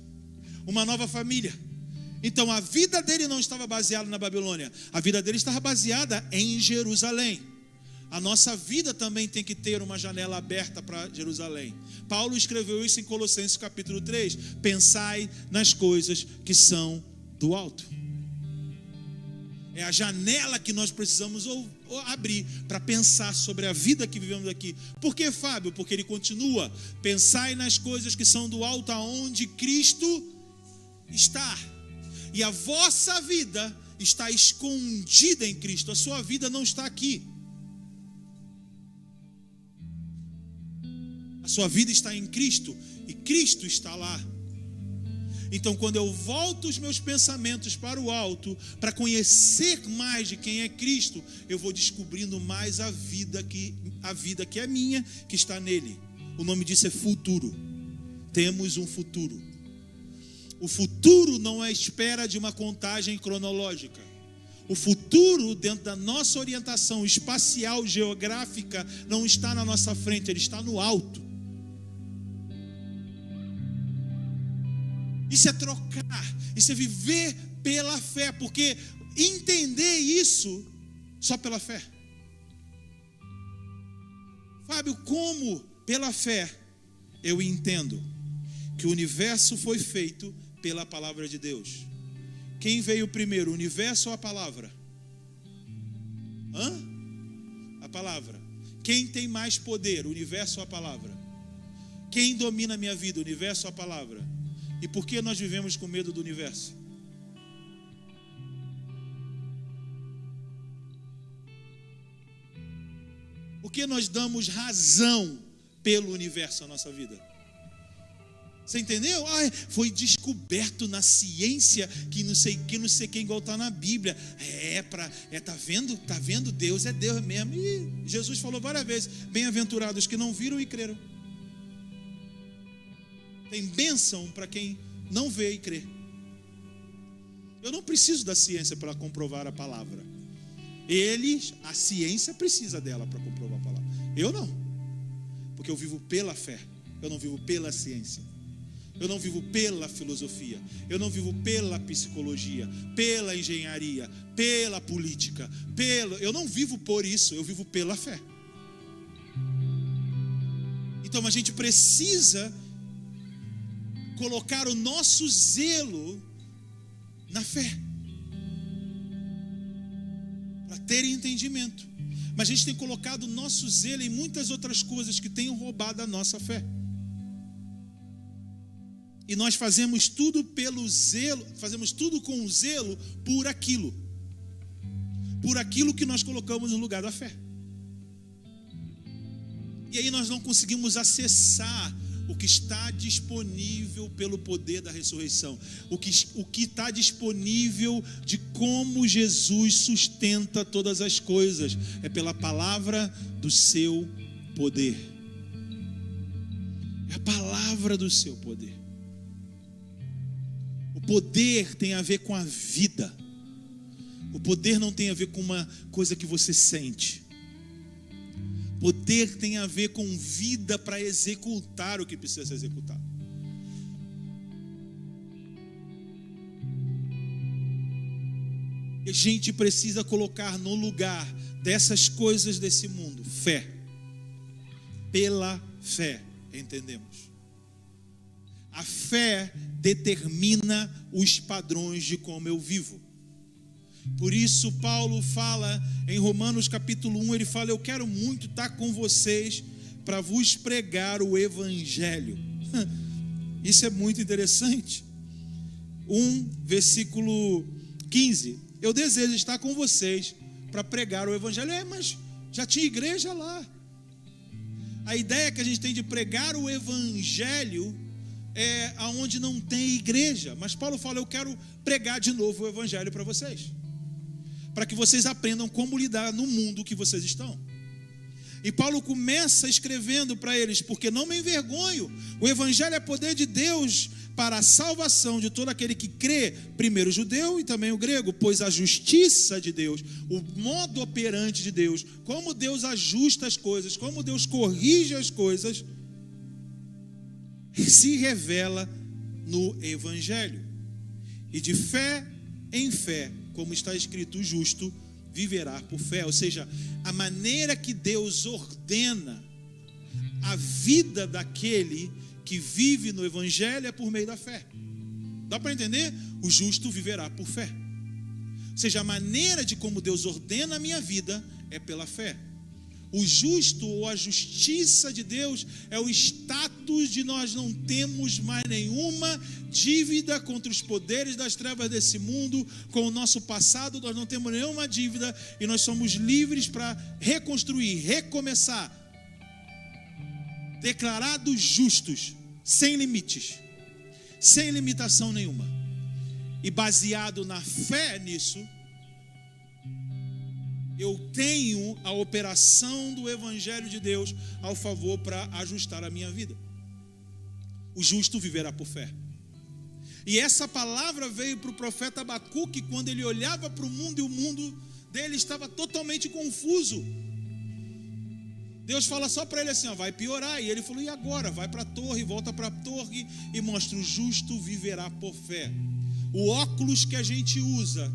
uma nova família. Então a vida dele não estava baseada na Babilônia, a vida dele estava baseada em Jerusalém. A nossa vida também tem que ter uma janela aberta para Jerusalém. Paulo escreveu isso em Colossenses capítulo 3. Pensai nas coisas que são do alto. É a janela que nós precisamos abrir para pensar sobre a vida que vivemos aqui. Por que, Fábio? Porque ele continua: pensai nas coisas que são do alto, aonde Cristo está. E a vossa vida está escondida em Cristo. A sua vida não está aqui. A sua vida está em Cristo e Cristo está lá. Então, quando eu volto os meus pensamentos para o alto, para conhecer mais de quem é Cristo, eu vou descobrindo mais a vida que é minha, que está nele. O nome disso é futuro. Temos um futuro. O futuro não é espera de uma contagem cronológica. O futuro, dentro da nossa orientação espacial, geográfica, não está na nossa frente, ele está no alto. Isso é trocar, isso é viver pela fé, porque entender isso só pela fé. Fábio, como pela fé eu entendo que o universo foi feito pela palavra de Deus? Quem veio primeiro, o universo ou a palavra? A palavra. Quem tem mais poder, o universo ou a palavra? Quem domina a minha vida, o universo ou a palavra? E por que nós vivemos com medo do universo? Por que nós damos razão pelo universo à nossa vida? Você entendeu? Foi descoberto na ciência que não sei quem, igual está na Bíblia. Tá vendo? Deus é Deus mesmo. E Jesus falou várias vezes: bem-aventurados que não viram e creram. Tem bênção para quem não vê e crê. Eu não preciso da ciência para comprovar a palavra. A ciência precisa dela para comprovar a palavra. Eu não. Porque eu vivo pela fé. Eu não vivo pela ciência. Eu não vivo pela filosofia. Eu não vivo pela psicologia, pela engenharia, pela política. Eu não vivo por isso. Eu vivo pela fé. Então a gente precisa colocar o nosso zelo na fé, para ter entendimento. Mas a gente tem colocado o nosso zelo em muitas outras coisas que tenham roubado a nossa fé. E nós fazemos tudo pelo zelo, fazemos tudo com zelo por aquilo que nós colocamos no lugar da fé. E aí nós não conseguimos acessar o que está disponível pelo poder da ressurreição, o que está disponível de como Jesus sustenta todas as coisas, é pela palavra do seu poder. É a palavra do seu poder. O poder tem a ver com a vida. O poder não tem a ver com uma coisa que você sente. Poder tem a ver com vida para executar o que precisa ser executado. E a gente precisa colocar no lugar dessas coisas desse mundo fé. Pela fé, entendemos. A fé determina os padrões de como eu vivo. Por isso Paulo fala em Romanos capítulo 1, ele fala: eu quero muito estar com vocês para vos pregar o evangelho. Isso é muito interessante. 1, versículo 15. Eu desejo estar com vocês para pregar o evangelho. Mas já tinha igreja lá. A ideia que a gente tem de pregar o evangelho é aonde não tem igreja. Mas Paulo fala: eu quero pregar de novo o evangelho para vocês, para que vocês aprendam como lidar no mundo que vocês estão. E Paulo começa escrevendo para eles: porque não me envergonho, o evangelho é poder de Deus para a salvação de todo aquele que crê, primeiro o judeu e também o grego, pois a justiça de Deus, o modo operante de Deus, como Deus ajusta as coisas, como Deus corrige as coisas, se revela no evangelho. E de fé em fé, como está escrito, o justo viverá por fé. Ou seja, a maneira que Deus ordena a vida daquele que vive no evangelho é por meio da fé. Dá para entender? O justo viverá por fé. Ou seja, a maneira de como Deus ordena a minha vida é pela fé. O justo ou a justiça de Deus é o status de nós não temos mais nenhuma dívida contra os poderes das trevas desse mundo, com o nosso passado nós não temos nenhuma dívida e nós somos livres para reconstruir, recomeçar, declarados justos, sem limites, sem limitação nenhuma. E baseado na fé nisso, eu tenho a operação do evangelho de Deus ao favor para ajustar a minha vida. O justo viverá por fé. E essa palavra veio para o profeta Abacuque quando ele olhava para o mundo e o mundo dele estava totalmente confuso. Deus fala só para ele assim, vai piorar. E ele falou, e agora? Vai para a torre, volta para a torre e mostra: o justo viverá por fé. O óculos que a gente usa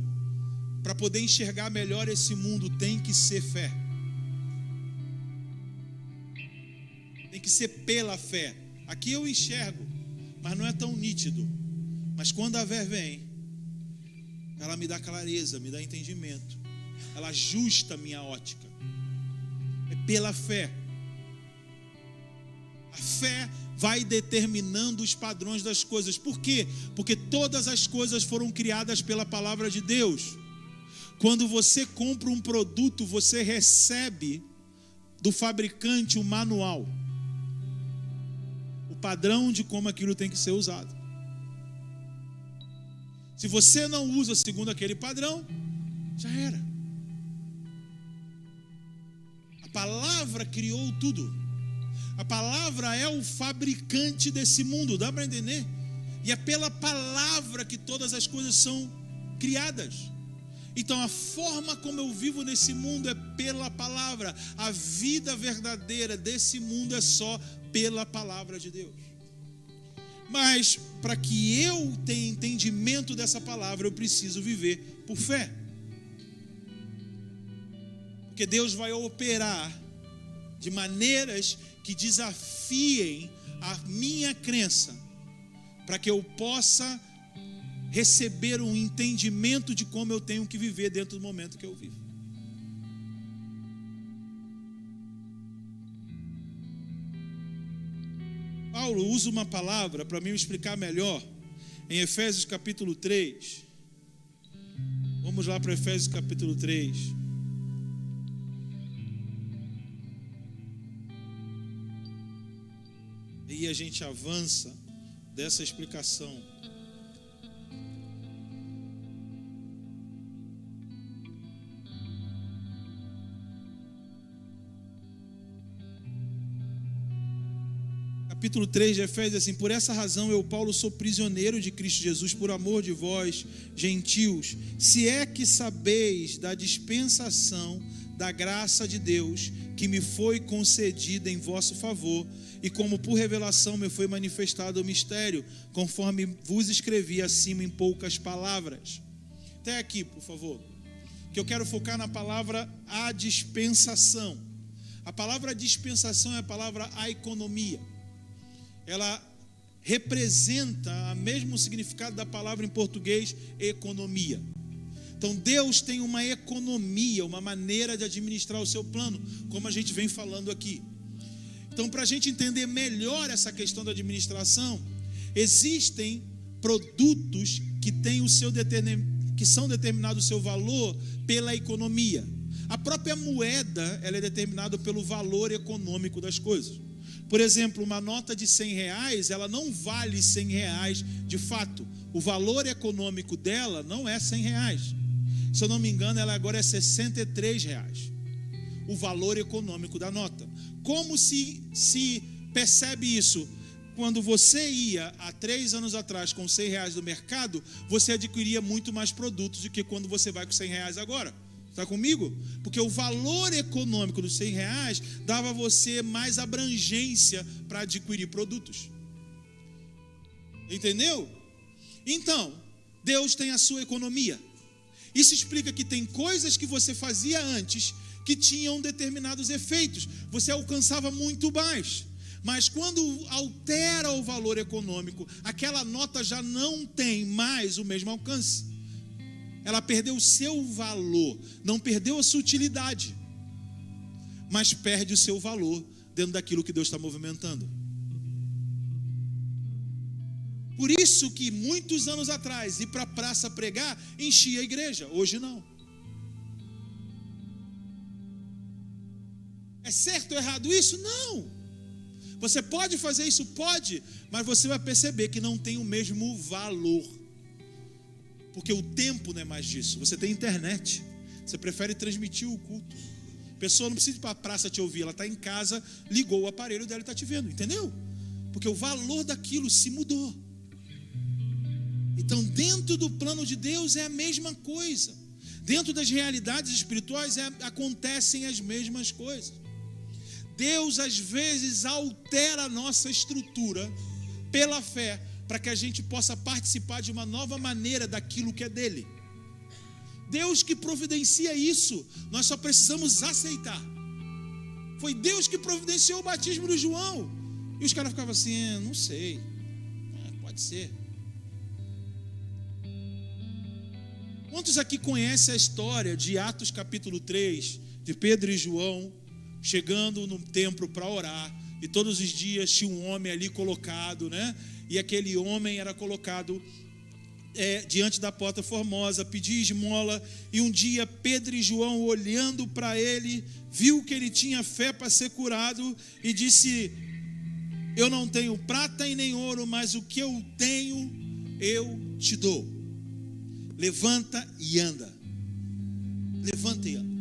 para poder enxergar melhor esse mundo tem que ser fé. Tem que ser pela fé. Aqui eu enxergo, mas não é tão nítido. Mas quando a fé vem, ela me dá clareza, me dá entendimento. Ela ajusta a minha ótica. É pela fé. A fé vai determinando os padrões das coisas. Por quê? Porque todas as coisas foram criadas pela palavra de Deus. Quando você compra um produto, você recebe do fabricante um manual, o padrão de como aquilo tem que ser usado. Se você não usa segundo aquele padrão, já era. A palavra criou tudo. A palavra é o fabricante desse mundo, dá para entender? E é pela palavra que todas as coisas são criadas. Então a forma como eu vivo nesse mundo é pela palavra. A vida verdadeira desse mundo é só pela palavra de Deus. Mas para que eu tenha entendimento dessa palavra, eu preciso viver por fé. Porque Deus vai operar de maneiras que desafiem a minha crença, para que eu possa receber um entendimento de como eu tenho que viver dentro do momento que eu vivo. Paulo usa uma palavra para me explicar melhor em Efésios capítulo 3. Vamos lá para Efésios capítulo 3. E a gente avança dessa explicação. Capítulo 3 de Efésios, assim: por essa razão eu, Paulo, sou prisioneiro de Cristo Jesus, por amor de vós, gentios, se é que sabeis da dispensação da graça de Deus, que me foi concedida em vosso favor, e como por revelação me foi manifestado o mistério, conforme vos escrevi acima em poucas palavras. Até aqui, por favor, que eu quero focar na palavra a dispensação. A palavra dispensação é a palavra aikonomia. Ela representa o mesmo significado da palavra em português economia. Então Deus tem uma economia, uma maneira de administrar o seu plano, como a gente vem falando aqui. Então, para a gente entender melhor essa questão da administração, existem produtos que têm que são determinados o seu valor pela economia. A própria moeda, ela é determinada pelo valor econômico das coisas. Por exemplo, uma nota de R$100, ela não vale R$100 de fato. O valor econômico dela não é R$100. Se eu não me engano, ela agora é R$63. o valor econômico da nota. Como se percebe isso? Quando você ia há 3 anos atrás com R$100 no mercado, você adquiria muito mais produtos do que quando você vai com R$100 agora. Está comigo? Porque o valor econômico dos R$100 dava a você mais abrangência para adquirir produtos. Entendeu? Então, Deus tem a sua economia. Isso explica que tem coisas que você fazia antes que tinham determinados efeitos. Você alcançava muito mais. Mas quando altera o valor econômico, aquela nota já não tem mais o mesmo alcance. Ela perdeu o seu valor, não perdeu a sua utilidade, mas perde o seu valor dentro daquilo que Deus está movimentando. Por isso que muitos anos atrás, ir para a praça pregar, enchia a igreja. Hoje não. É certo ou errado isso? Não. Você pode fazer isso? Pode. Mas você vai perceber que não tem o mesmo valor. Porque o tempo não é mais disso. Você tem internet. Você prefere transmitir o culto. A pessoa não precisa ir para a praça te ouvir. Ela está em casa, ligou o aparelho dela e está te vendo. Entendeu? Porque o valor daquilo se mudou. Então, dentro do plano de Deus é a mesma coisa. Dentro das realidades espirituais acontecem as mesmas coisas. Deus, às vezes, altera a nossa estrutura pela fé, para que a gente possa participar de uma nova maneira daquilo que é dele. Deus que providencia isso, nós só precisamos aceitar. Foi Deus que providenciou o batismo do João. E os caras ficavam assim, não sei, pode ser. Quantos aqui conhecem a história de Atos capítulo 3, de Pedro e João chegando no templo para orar, e todos os dias tinha um homem ali colocado, né? E aquele homem era colocado diante da porta formosa, pedia esmola, e um dia Pedro e João, olhando para ele, viu que ele tinha fé para ser curado, e disse: eu não tenho prata e nem ouro, mas o que eu tenho, eu te dou. Levanta e anda. Levanta e anda.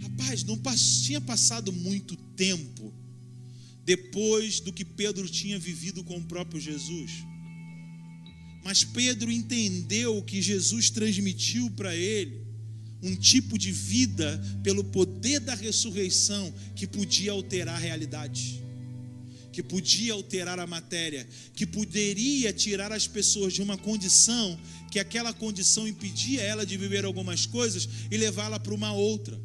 Rapaz, não tinha passado muito tempo depois do que Pedro tinha vivido com o próprio Jesus. Mas Pedro entendeu que Jesus transmitiu para ele um tipo de vida pelo poder da ressurreição que podia alterar a realidade, que podia alterar a matéria, que poderia tirar as pessoas de uma condição que aquela condição impedia ela de viver algumas coisas e levá-la para uma outra.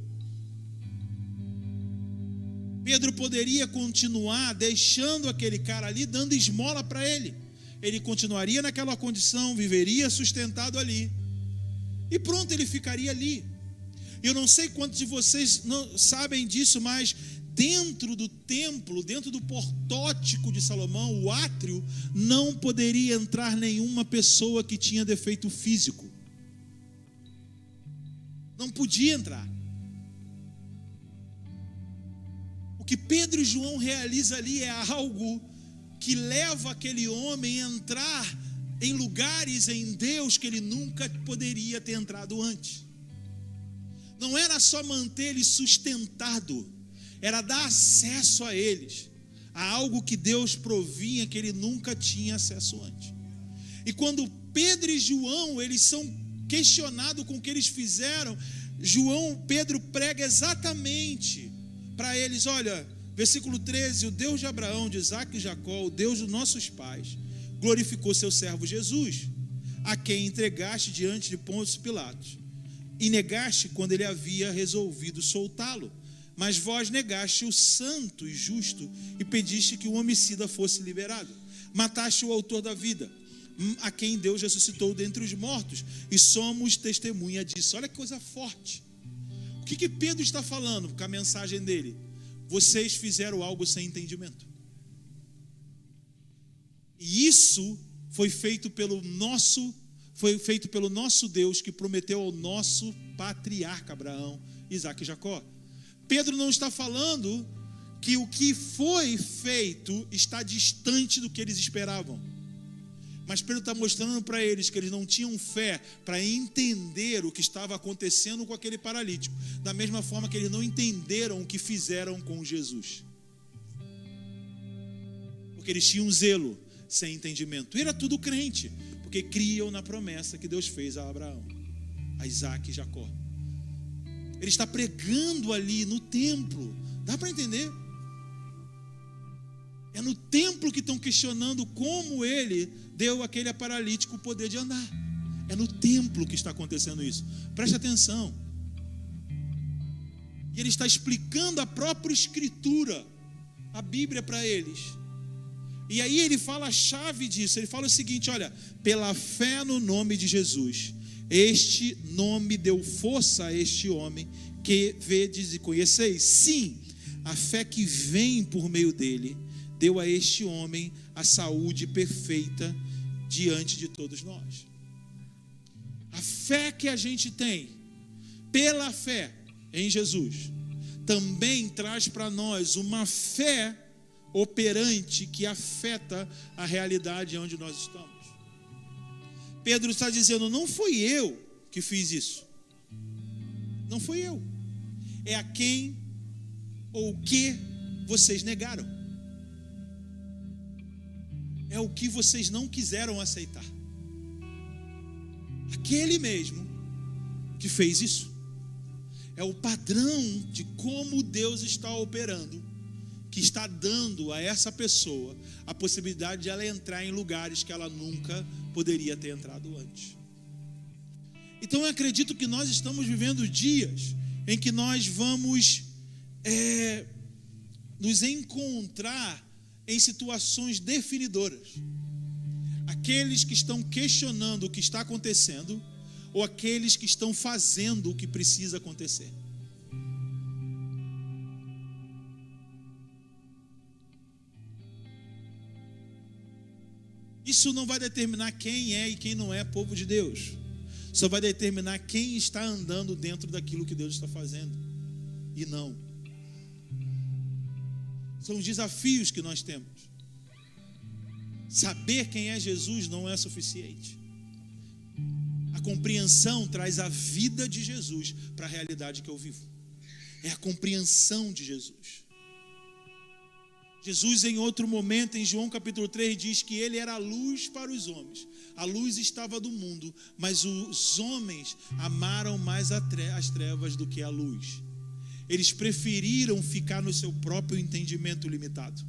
Pedro poderia continuar deixando aquele cara ali, dando esmola para ele. Ele continuaria naquela condição, viveria sustentado ali. E pronto, ele ficaria ali. Eu não sei quantos de vocês não sabem disso, mas dentro do templo, dentro do portótico de Salomão, o átrio, não poderia entrar nenhuma pessoa que tinha defeito físico. Não podia entrar. O que Pedro e João realizam ali é algo que leva aquele homem a entrar em lugares em Deus que ele nunca poderia ter entrado antes. Não era só manter ele sustentado, era dar acesso a eles, a algo que Deus provinha que ele nunca tinha acesso antes. E quando Pedro e João, eles são questionados com o que eles fizeram, Pedro prega exatamente para eles: olha, versículo 13, o Deus de Abraão, de Isaac e Jacó, o Deus dos nossos pais, glorificou seu servo Jesus, a quem entregaste diante de Pôncio Pilatos, e negaste quando ele havia resolvido soltá-lo, mas vós negaste o santo e justo, e pediste que o homicida fosse liberado. Mataste o autor da vida, a quem Deus ressuscitou dentre os mortos, e somos testemunha disso. Olha que coisa forte. O que Pedro está falando com a mensagem dele? Vocês fizeram algo sem entendimento. E isso foi feito pelo nosso Deus, que prometeu ao nosso patriarca Abraão, Isaac e Jacó. Pedro não está falando que o que foi feito está distante do que eles esperavam, Mas Pedro está mostrando para eles que eles não tinham fé para entender o que estava acontecendo com aquele paralítico, da mesma forma que eles não entenderam o que fizeram com Jesus. Porque eles tinham zelo sem entendimento. E era tudo crente, porque criam na promessa que Deus fez a Abraão, a Isaac e Jacó. Ele está pregando ali no templo. Dá para entender? É no templo que estão questionando como ele deu àquele paralítico o poder de andar. É no templo que está acontecendo isso. Preste atenção. E ele está explicando a própria Escritura, a Bíblia para eles. E aí ele fala a chave disso. Ele fala o seguinte: olha, pela fé no nome de Jesus, este nome deu força a este homem que vedes e conheceis. Sim, a fé que vem por meio dele deu a este homem a saúde perfeita diante de todos nós. A fé que a gente tem, pela fé em Jesus, também traz para nós uma fé operante que afeta a realidade onde nós estamos. Pedro está dizendo: não fui eu que fiz isso. Não fui eu. É a quem ou o que vocês negaram. É o que vocês não quiseram aceitar. Aquele mesmo que fez isso. É o padrão de como Deus está operando, que está dando a essa pessoa a possibilidade de ela entrar em lugares que ela nunca poderia ter entrado antes. Então eu acredito que nós estamos vivendo dias em que nós vamos nos encontrar em situações definidoras. Aqueles que estão questionando o que está acontecendo, ou aqueles que estão fazendo o que precisa acontecer. Isso não vai determinar quem é e quem não é povo de Deus. Só vai determinar quem está andando dentro daquilo que Deus está fazendo. E não. São os desafios que nós temos. Saber quem é Jesus não é suficiente. A compreensão traz a vida de Jesus para a realidade que eu vivo. É a compreensão de Jesus. Jesus, em outro momento, em João capítulo 3, diz que ele era a luz para os homens. A luz estava do mundo, mas os homens amaram mais as trevas do que a luz. Eles preferiram ficar no seu próprio entendimento limitado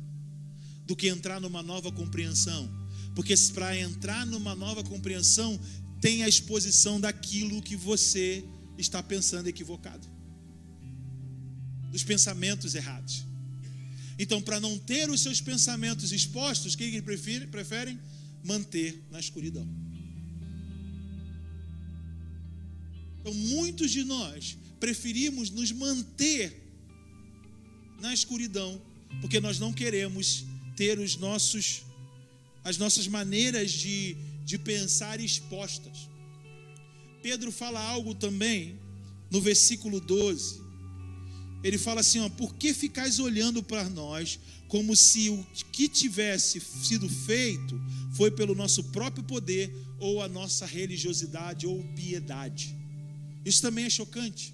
do que entrar numa nova compreensão. Porque para entrar numa nova compreensão, tem a exposição daquilo que você está pensando equivocado, dos pensamentos errados. Então, para não ter os seus pensamentos expostos, o que eles preferem? Manter na escuridão. Então, muitos de nós preferimos nos manter na escuridão, porque nós não queremos ter as nossas maneiras de pensar expostas. Pedro fala algo também no versículo 12. Ele fala assim: por que ficais olhando para nós como se o que tivesse sido feito foi pelo nosso próprio poder ou a nossa religiosidade ou piedade? Isso também é chocante.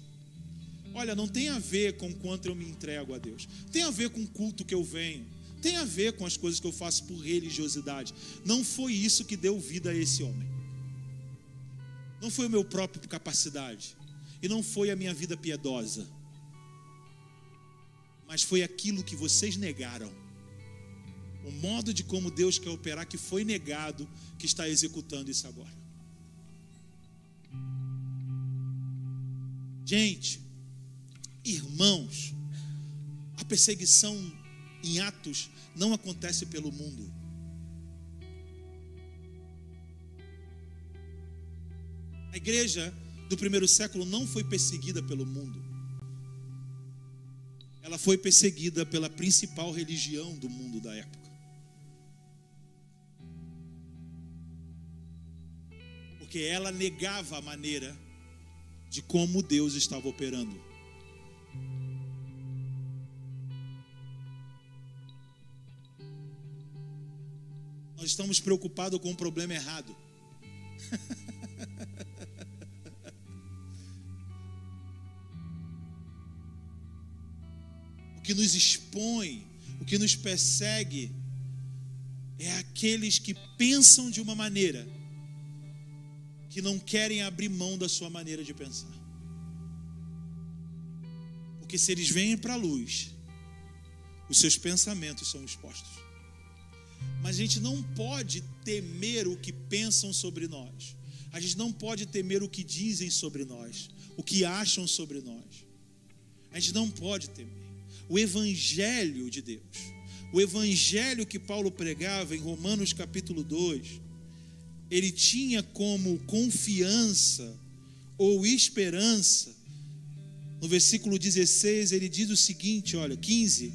Olha, não tem a ver com quanto eu me entrego a Deus. Tem a ver com o culto que eu venho. Tem a ver com as coisas que eu faço por religiosidade. Não foi isso que deu vida a esse homem. Não foi o meu próprio capacidade. E não foi a minha vida piedosa. Mas foi aquilo que vocês negaram. O modo de como Deus quer operar que foi negado, que está executando isso agora. Gente, irmãos, a perseguição em Atos não acontece pelo mundo. A igreja do primeiro século não foi perseguida pelo mundo. Ela foi perseguida pela principal religião do mundo da época. Porque ela negava a maneira de como Deus estava operando. Nós estamos preocupados com o problema errado. O que nos expõe, o que nos persegue, é aqueles que pensam de uma maneira que não querem abrir mão da sua maneira de pensar. Porque se eles vêm para a luz, os seus pensamentos são expostos. Mas a gente não pode temer o que pensam sobre nós. A gente não pode temer o que dizem sobre nós, o que acham sobre nós. A gente não pode temer. O Evangelho de Deus, o Evangelho que Paulo pregava em Romanos capítulo 2, ele tinha como confiança ou esperança. No versículo 16 ele diz o seguinte, olha, 15: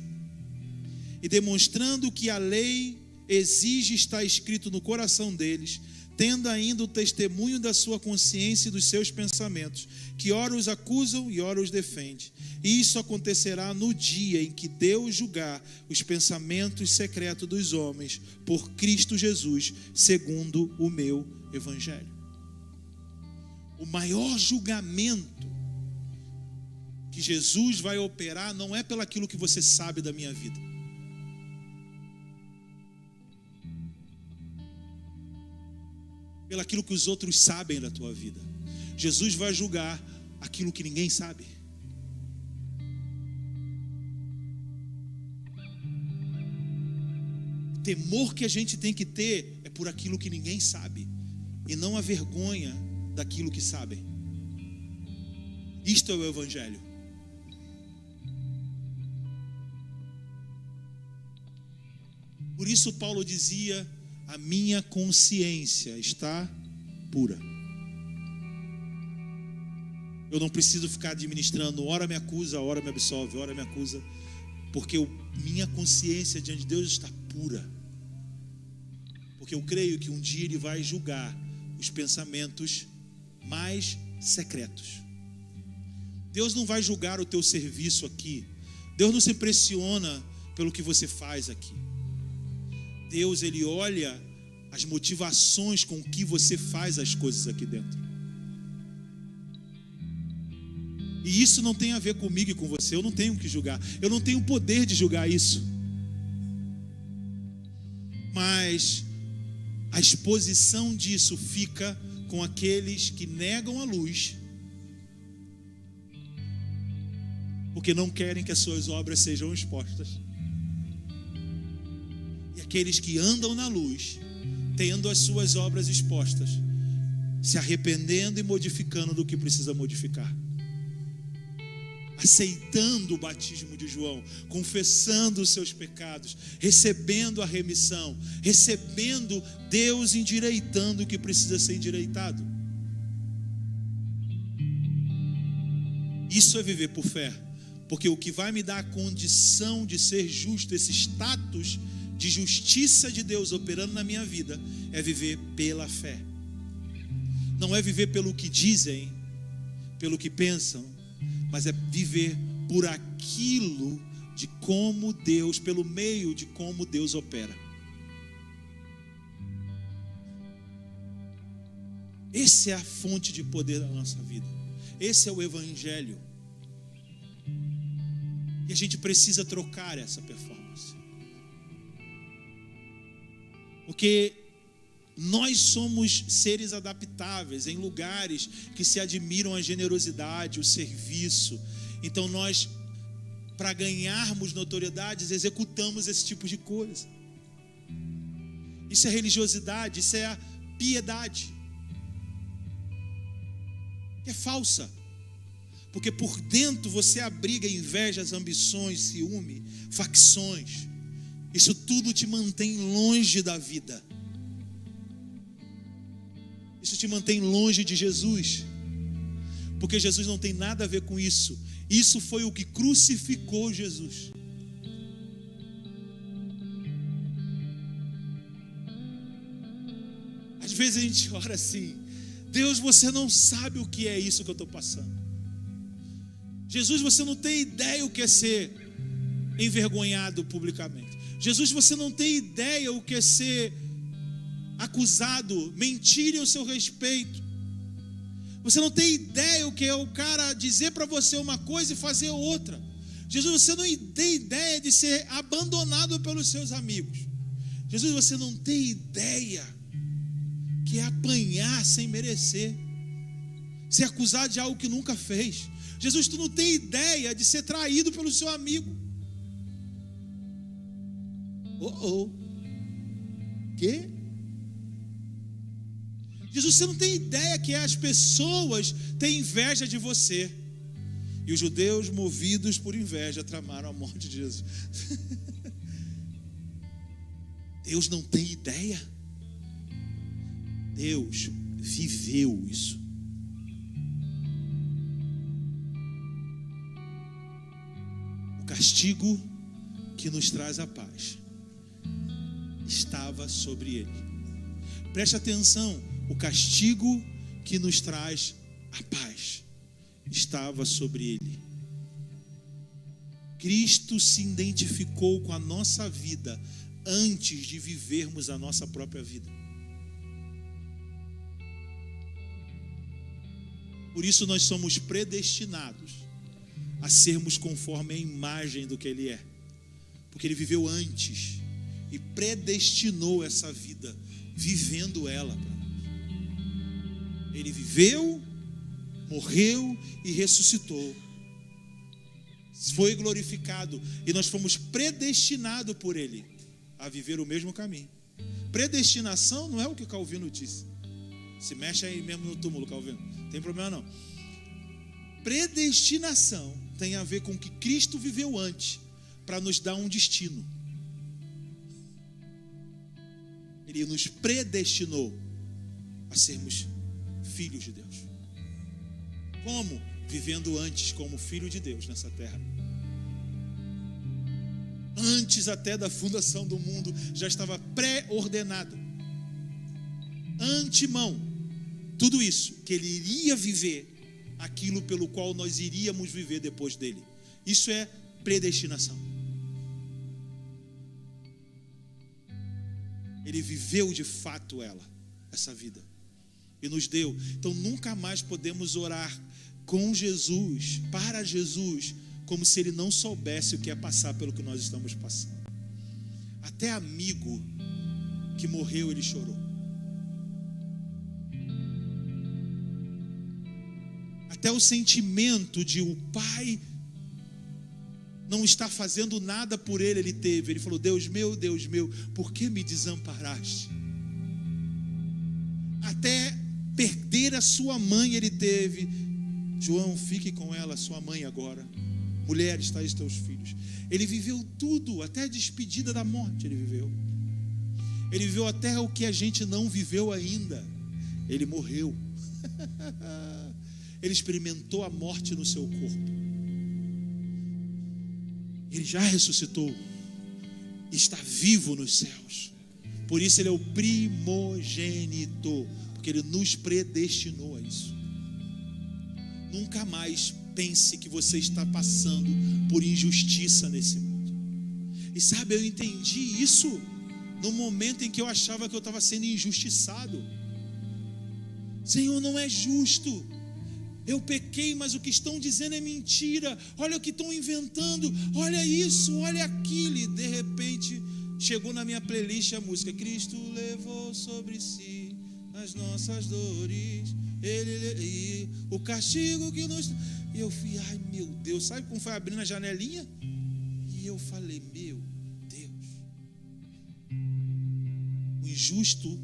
e demonstrando que a lei exige estar escrito no coração deles, tendo ainda o testemunho da sua consciência e dos seus pensamentos, que ora os acusam e ora os defende. E isso acontecerá no dia em que Deus julgar os pensamentos secretos dos homens por Cristo Jesus, segundo o meu Evangelho. O maior julgamento que Jesus vai operar não é pelo aquilo que você sabe da minha vida. Pelo aquilo que os outros sabem da tua vida. Jesus vai julgar aquilo que ninguém sabe. O temor que a gente tem que ter é por aquilo que ninguém sabe, e não a vergonha daquilo que sabem. Isto é o Evangelho. Por isso Paulo dizia: a minha consciência está pura. Eu não preciso ficar administrando, ora me acusa, ora me absolve, ora me acusa, porque minha consciência diante de Deus está pura. Porque eu creio que um dia Ele vai julgar os pensamentos mais secretos. Deus não vai julgar o teu serviço aqui. Deus não se impressiona pelo que você faz aqui. Deus, Ele olha as motivações com que você faz as coisas aqui dentro. E isso não tem a ver comigo e com você. Eu não tenho que julgar. Eu não tenho poder de julgar isso. Mas a exposição disso fica com aqueles que negam a luz, porque não querem que as suas obras sejam expostas. E aqueles que andam na luz, tendo as suas obras expostas, se arrependendo e modificando do que precisa modificar, aceitando o batismo de João, confessando os seus pecados, recebendo a remissão, recebendo Deus endireitando o que precisa ser endireitado. Isso é viver por fé, porque o que vai me dar a condição de ser justo, esse status de justiça de Deus operando na minha vida, é viver pela fé. Não é viver pelo que dizem, pelo que pensam, mas é viver por aquilo de como Deus, pelo meio de como Deus opera. Essa é a fonte de poder da nossa vida. Esse é o Evangelho. E a gente precisa trocar essa performance. Porque nós somos seres adaptáveis em lugares que se admiram a generosidade, o serviço. Então nós, para ganharmos notoriedades, executamos esse tipo de coisa. Isso é religiosidade, isso é a piedade. É falsa. Porque por dentro você abriga invejas, ambições, ciúme, facções. Isso tudo te mantém longe da vida. Isso te mantém longe de Jesus, porque Jesus não tem nada a ver com isso. Isso foi o que crucificou Jesus. Às vezes a gente ora assim: Deus, você não sabe o que é isso que eu estou passando. Jesus, você não tem ideia o que é ser envergonhado publicamente. Jesus, você não tem ideia o que é ser acusado, mentirem ao seu respeito. Você não tem ideia o que é o cara dizer para você uma coisa e fazer outra. Jesus, você não tem ideia de ser abandonado pelos seus amigos. Jesus, você não tem ideia que é apanhar sem merecer, ser acusado de algo que nunca fez. Jesus, tu não tem ideia de ser traído pelo seu amigo. Que? Jesus, você não tem ideia que as pessoas têm inveja de você. E os judeus, movidos por inveja, tramaram a morte de Jesus. Deus não tem ideia. Deus viveu isso. O castigo que nos traz a paz estava sobre ele. Preste atenção, o castigo que nos traz a paz estava sobre ele. Cristo se identificou com a nossa vida antes de vivermos a nossa própria vida. Por isso nós somos predestinados a sermos conforme a imagem do que Ele é. Porque Ele viveu antes e predestinou essa vida, vivendo ela para nós. Ele viveu, morreu e ressuscitou. Foi glorificado e nós fomos predestinados por Ele a viver o mesmo caminho. Predestinação não é o que Calvino disse. Se mexe aí mesmo no túmulo, Calvino. Não tem problema não. Predestinação tem a ver com o que Cristo viveu antes, para nos dar um destino. Ele nos predestinou a sermos filhos de Deus. Como? Vivendo antes como filho de Deus nessa terra. Antes até da fundação do mundo, já estava pré-ordenado. Antemão, tudo isso, que Ele iria viver aquilo pelo qual nós iríamos viver depois dele. Isso é predestinação. Ele viveu de fato essa vida, e nos deu. Então nunca mais podemos orar com Jesus, para Jesus, como se Ele não soubesse o que é passar pelo que nós estamos passando. Até amigo que morreu, Ele chorou. Até o sentimento de o pai não estar fazendo nada por ele, ele teve. Ele falou: Deus meu, por que me desamparaste? Até perder a sua mãe ele teve. João, fique com ela, sua mãe agora. Mulher, está aí os teus filhos. Ele viveu tudo, até a despedida da morte ele viveu. Ele viveu até o que a gente não viveu ainda. Ele morreu. Ele experimentou a morte no seu corpo. Ele já ressuscitou. Está vivo nos céus. Por isso Ele é o primogênito, porque Ele nos predestinou a isso. Nunca mais pense que você está passando por injustiça nesse mundo. E sabe, eu entendi isso no momento em que eu achava que eu estava sendo injustiçado. Senhor, não é justo. Eu pequei, mas o que estão dizendo é mentira. Olha o que estão inventando. Olha isso, olha aquilo. E de repente chegou na minha playlist a música: Cristo levou sobre si as nossas dores, e o castigo que nos... E eu fui, ai meu Deus, sabe como foi abrindo a janelinha? E eu falei: meu Deus, o injusto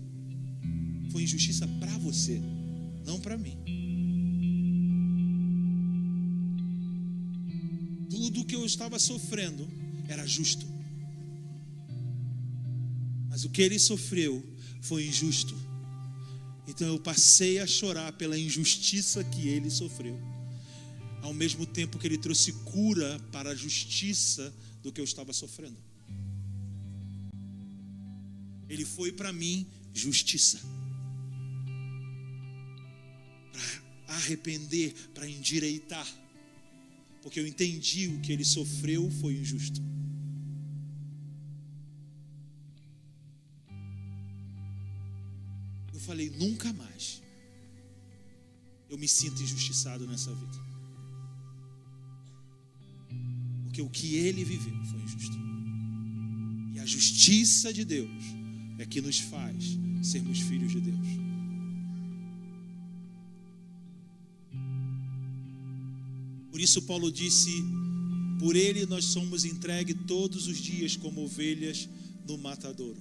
foi injustiça para você, não para mim. Tudo que eu estava sofrendo era justo, mas o que ele sofreu foi injusto. Então eu passei a chorar pela injustiça que ele sofreu, ao mesmo tempo que ele trouxe cura para a justiça do que eu estava sofrendo. Ele foi para mim justiça, para arrepender, para endireitar, porque eu entendi o que ele sofreu foi injusto. falei, nunca mais eu me sinto injustiçado nessa vida. Porque o que ele viveu foi injusto. E a justiça de Deus é que nos faz sermos filhos de Deus. Por isso Paulo disse, por ele nós somos entregues todos os dias como ovelhas no matadouro.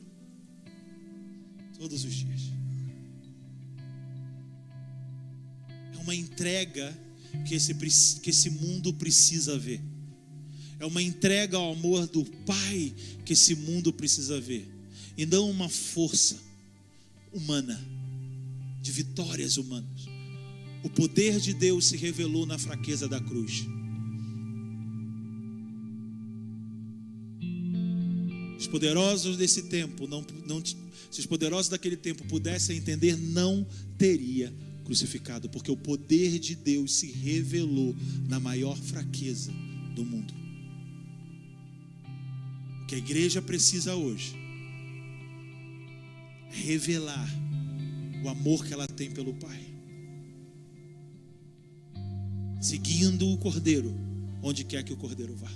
Todos os dias. É uma entrega que esse mundo precisa ver. É uma entrega ao amor do Pai que esse mundo precisa ver. E não uma força humana, de vitórias humanas. O poder de Deus se revelou na fraqueza da cruz. Os poderosos desse tempo, se os poderosos daquele tempo pudessem entender, não teria crucificado, porque o poder de Deus se revelou na maior fraqueza do mundo. O que a igreja precisa hoje é revelar o amor que ela tem pelo Pai, seguindo o Cordeiro onde quer que o Cordeiro vá.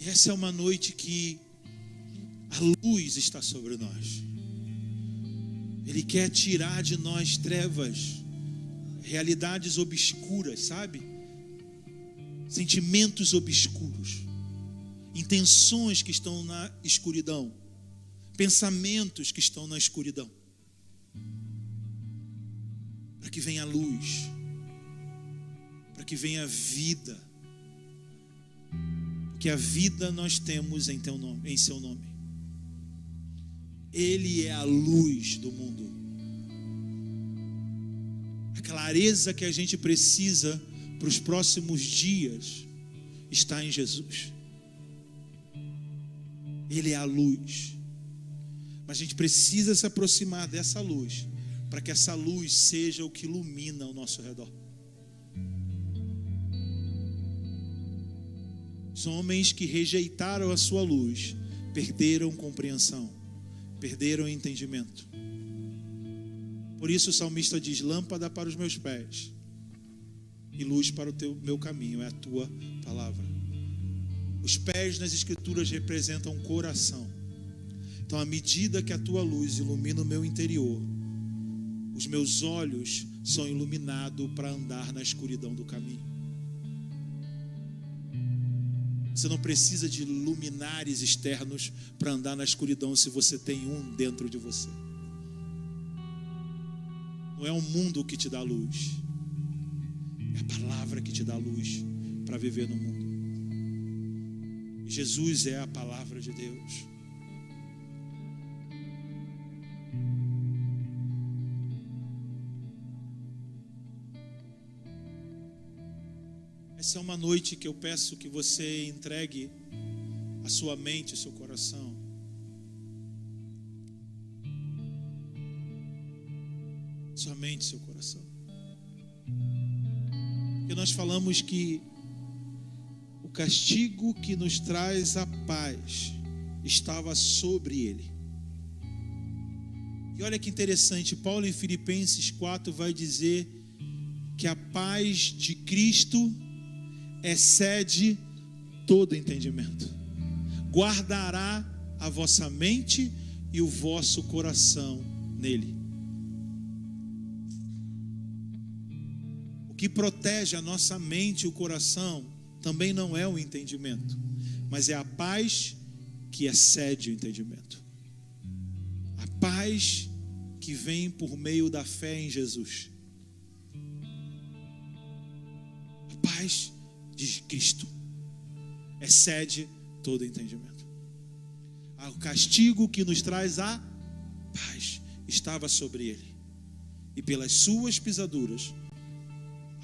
E essa é uma noite que a luz está sobre nós. Ele quer tirar de nós trevas, realidades obscuras, sabe? Sentimentos obscuros, intenções que estão na escuridão, pensamentos que estão na escuridão. Para que venha a luz, para que venha a vida, porque a vida nós temos em teu nome, em seu nome. Ele é a luz do mundo. A clareza que a gente precisa para os próximos dias está em Jesus. Ele é a luz. Mas a gente precisa se aproximar dessa luz, para que essa luz seja o que ilumina ao nosso redor. Os homens que rejeitaram a sua luz perderam compreensão, perderam entendimento. Por isso o salmista diz, lâmpada para os meus pés e luz para o meu caminho é a tua palavra. Os pés nas escrituras representam o coração. Então, à medida que a tua luz ilumina o meu interior, os meus olhos são iluminados para andar na escuridão do caminho. Você não precisa de luminares externos para andar na escuridão se você tem um dentro de você. Não é o mundo que te dá luz, é a palavra que te dá luz para viver no mundo. E Jesus é a palavra de Deus. Essa é uma noite que eu peço que você entregue a sua mente, o seu coração. Sua mente, seu coração. Porque nós falamos que o castigo que nos traz a paz estava sobre ele. E olha que interessante, Paulo em Filipenses 4 vai dizer que a paz de Cristo excede todo entendimento. Guardará a vossa mente e o vosso coração nele. O que protege a nossa mente e o coração também não é o entendimento, mas é a paz que excede o entendimento. A paz que vem por meio da fé em Jesus. A paz de Cristo excede todo entendimento. O castigo que nos traz a paz estava sobre ele, e pelas suas pisaduras,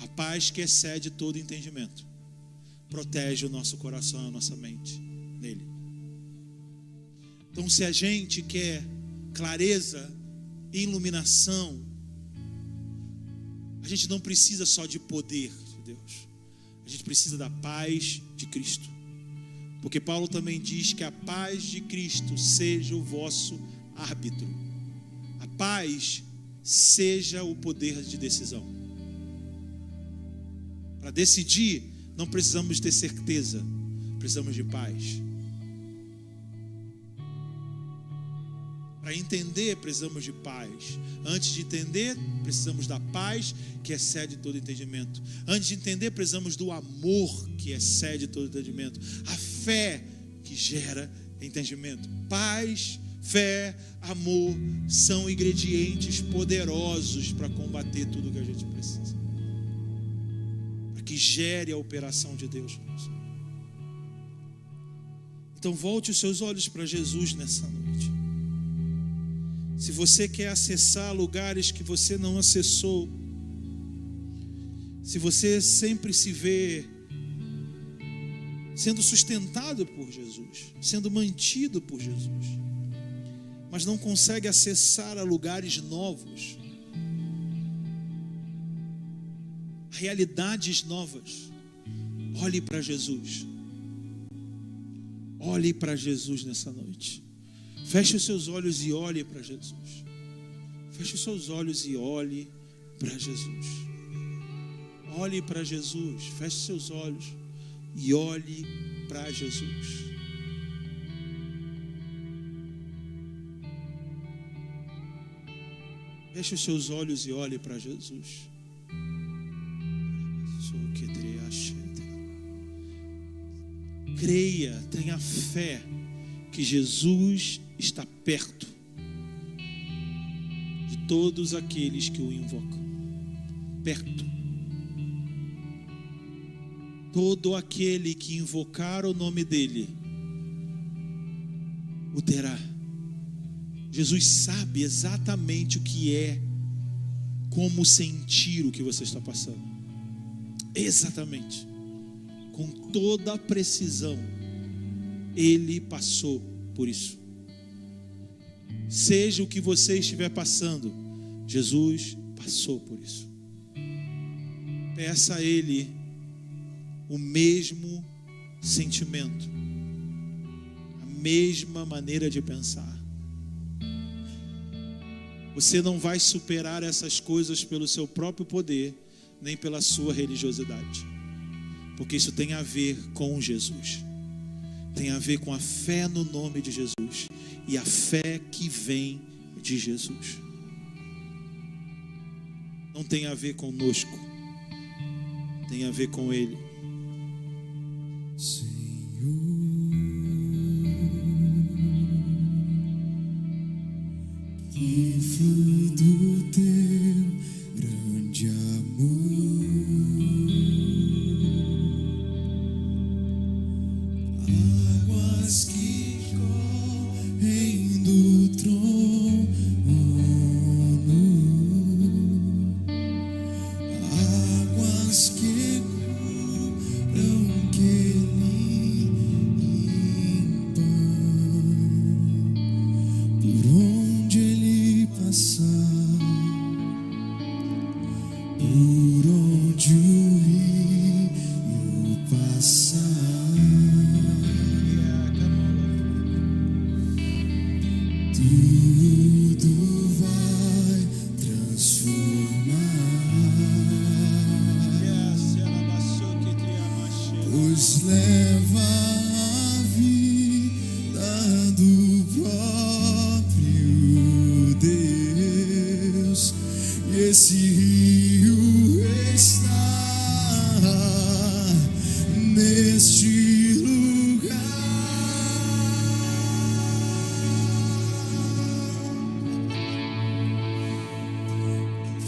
a paz que excede todo entendimento protege o nosso coração e a nossa mente nele. Então, se a gente quer clareza e iluminação, a gente não precisa só de poder de Deus. A gente precisa da paz de Cristo. Porque Paulo também diz que a paz de Cristo seja o vosso árbitro. A paz seja o poder de decisão. Para decidir, não precisamos ter certeza, precisamos de paz. Para entender, precisamos de paz. Antes de entender, precisamos da paz que excede todo entendimento. Antes de entender, precisamos do amor que excede todo entendimento. A fé que gera entendimento. Paz, fé, amor são ingredientes poderosos para combater tudo que a gente precisa. Para que gere a operação de Deus. Então volte os seus olhos para Jesus nessa noite. Se você quer acessar lugares que você não acessou, se você sempre se vê sendo sustentado por Jesus, sendo mantido por Jesus, mas não consegue acessar a lugares novos, realidades novas, olhe para Jesus. Olhe para Jesus nessa noite. Feche os seus olhos e olhe para Jesus. Feche os seus olhos e olhe para Jesus. Olhe para Jesus. Feche os seus olhos e olhe para Jesus. Feche os seus olhos e olhe para Jesus. Creia, tenha fé que Jesus está perto de todos aqueles que o invocam. Perto. Todo aquele que invocar o nome dele o terá. Jesus sabe exatamente o que é, como sentir o que você está passando. Exatamente. Com toda a precisão, ele passou por isso. Seja o que você estiver passando, Jesus passou por isso. Peça a ele o mesmo sentimento, a mesma maneira de pensar. Você não vai superar essas coisas pelo seu próprio poder, nem pela sua religiosidade. Porque isso tem a ver com Jesus. Tem a ver com a fé no nome de Jesus. E a fé que vem de Jesus. Não tem a ver conosco. Tem a ver com Ele. Senhor, que flui do teu grande amor. Águas que correm do trono, águas que curam, que limpam, por onde ele passar, por onde o rio passar. Tudo vai transformar, pois leva a vida do próprio Deus, e esse rio está neste lugar.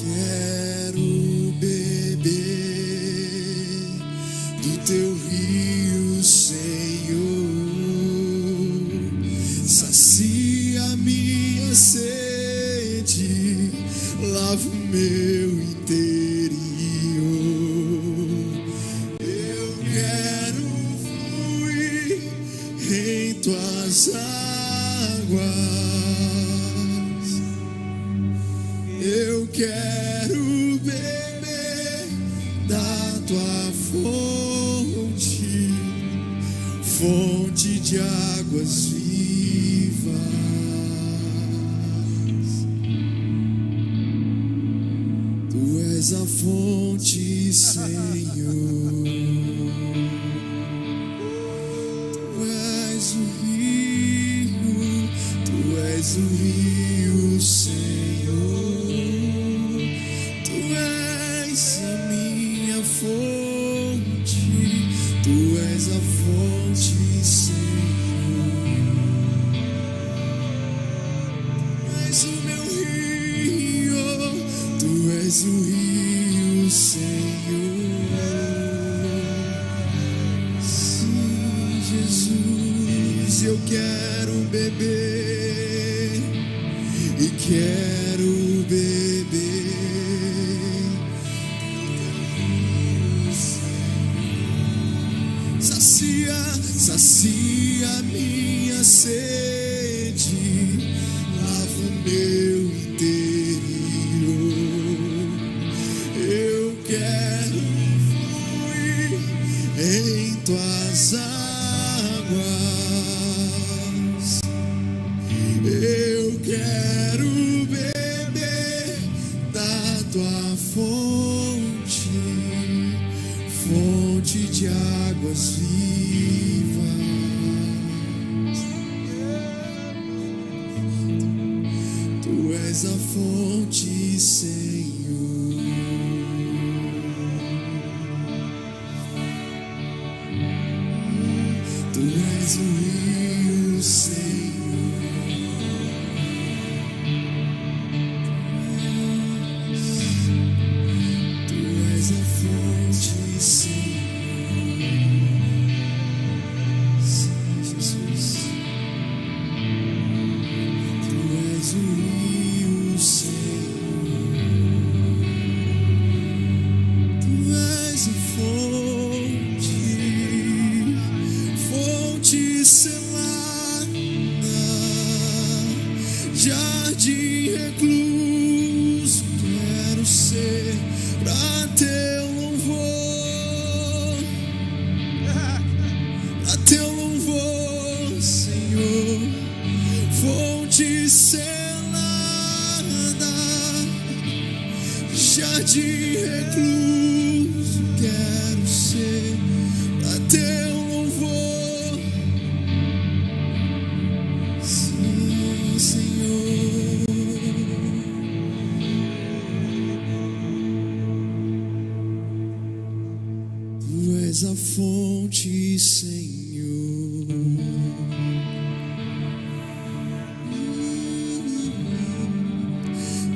Quero beber do teu rio, Senhor. Sacia minha sede, lava o meu interior. Eu quero fluir em tuas águas. Eu quero beber da tua fonte, fonte de águas vivas. Tu és a fonte, Senhor. Tu és o rio, tu és o rio, Senhor. Tu és a minha fonte, tu és a fonte, Senhor. Tu és o meu rio, tu és o rio, Senhor. Sim, Jesus, eu quero beber e quero beber. Sacia minha sede, lava o meu interior. Eu quero fluir em tuas águas. Eu quero beber da tua fonte, fonte de águas vivas. Tu és a fonte, Senhor. Tu és o rio, Senhor. Tu és a fonte, Senhor. Jardim recluso, quero ser pra teu louvor, pra teu louvor, Senhor. Fonte selada, jardim recluso, quero ser pra teu louvor, sim, Senhor. Tu és a fonte, Senhor.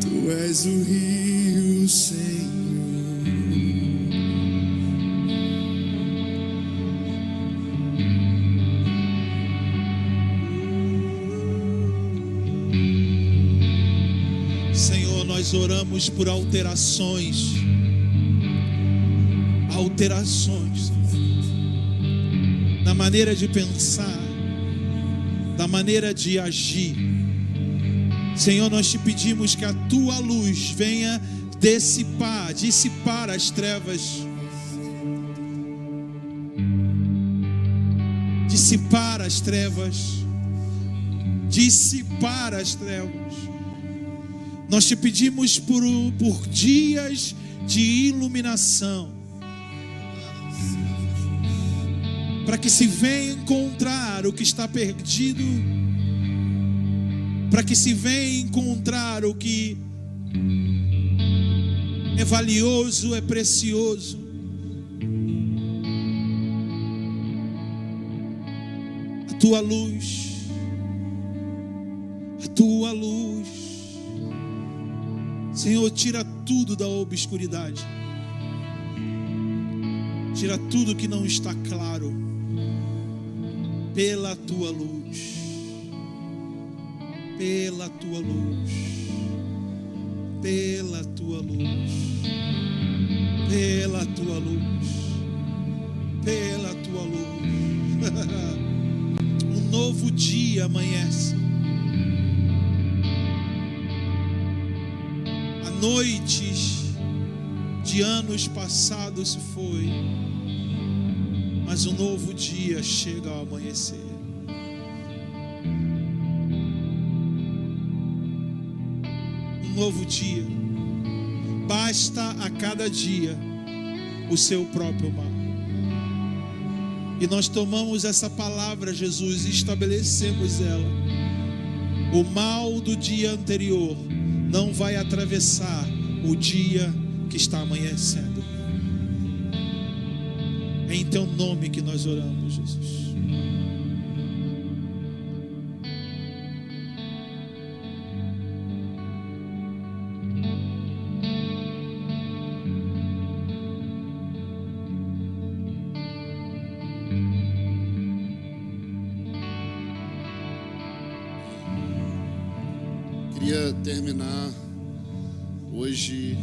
Tu és o rio, Senhor. Senhor, nós oramos por alterações, na maneira de pensar, da maneira de agir. Senhor, nós te pedimos que a tua luz venha dissipar as trevas, dissipar as trevas. Nós te pedimos por dias de iluminação, para que se venha encontrar o que está perdido, para que se venha encontrar o que é valioso, é precioso. A tua luz, Senhor, tira tudo da obscuridade, tira tudo que não está claro, pela tua luz, pela tua luz, pela tua luz, pela tua luz, pela tua luz. Um novo dia amanhece. A noites de anos passados se foi, mas um novo dia chega ao amanhecer. Um novo dia. Basta a cada dia o seu próprio mal. E nós tomamos essa palavra, Jesus, e estabelecemos ela. O mal do dia anterior não vai atravessar o dia que está amanhecendo. É em teu nome que nós oramos, Jesus. Queria terminar hoje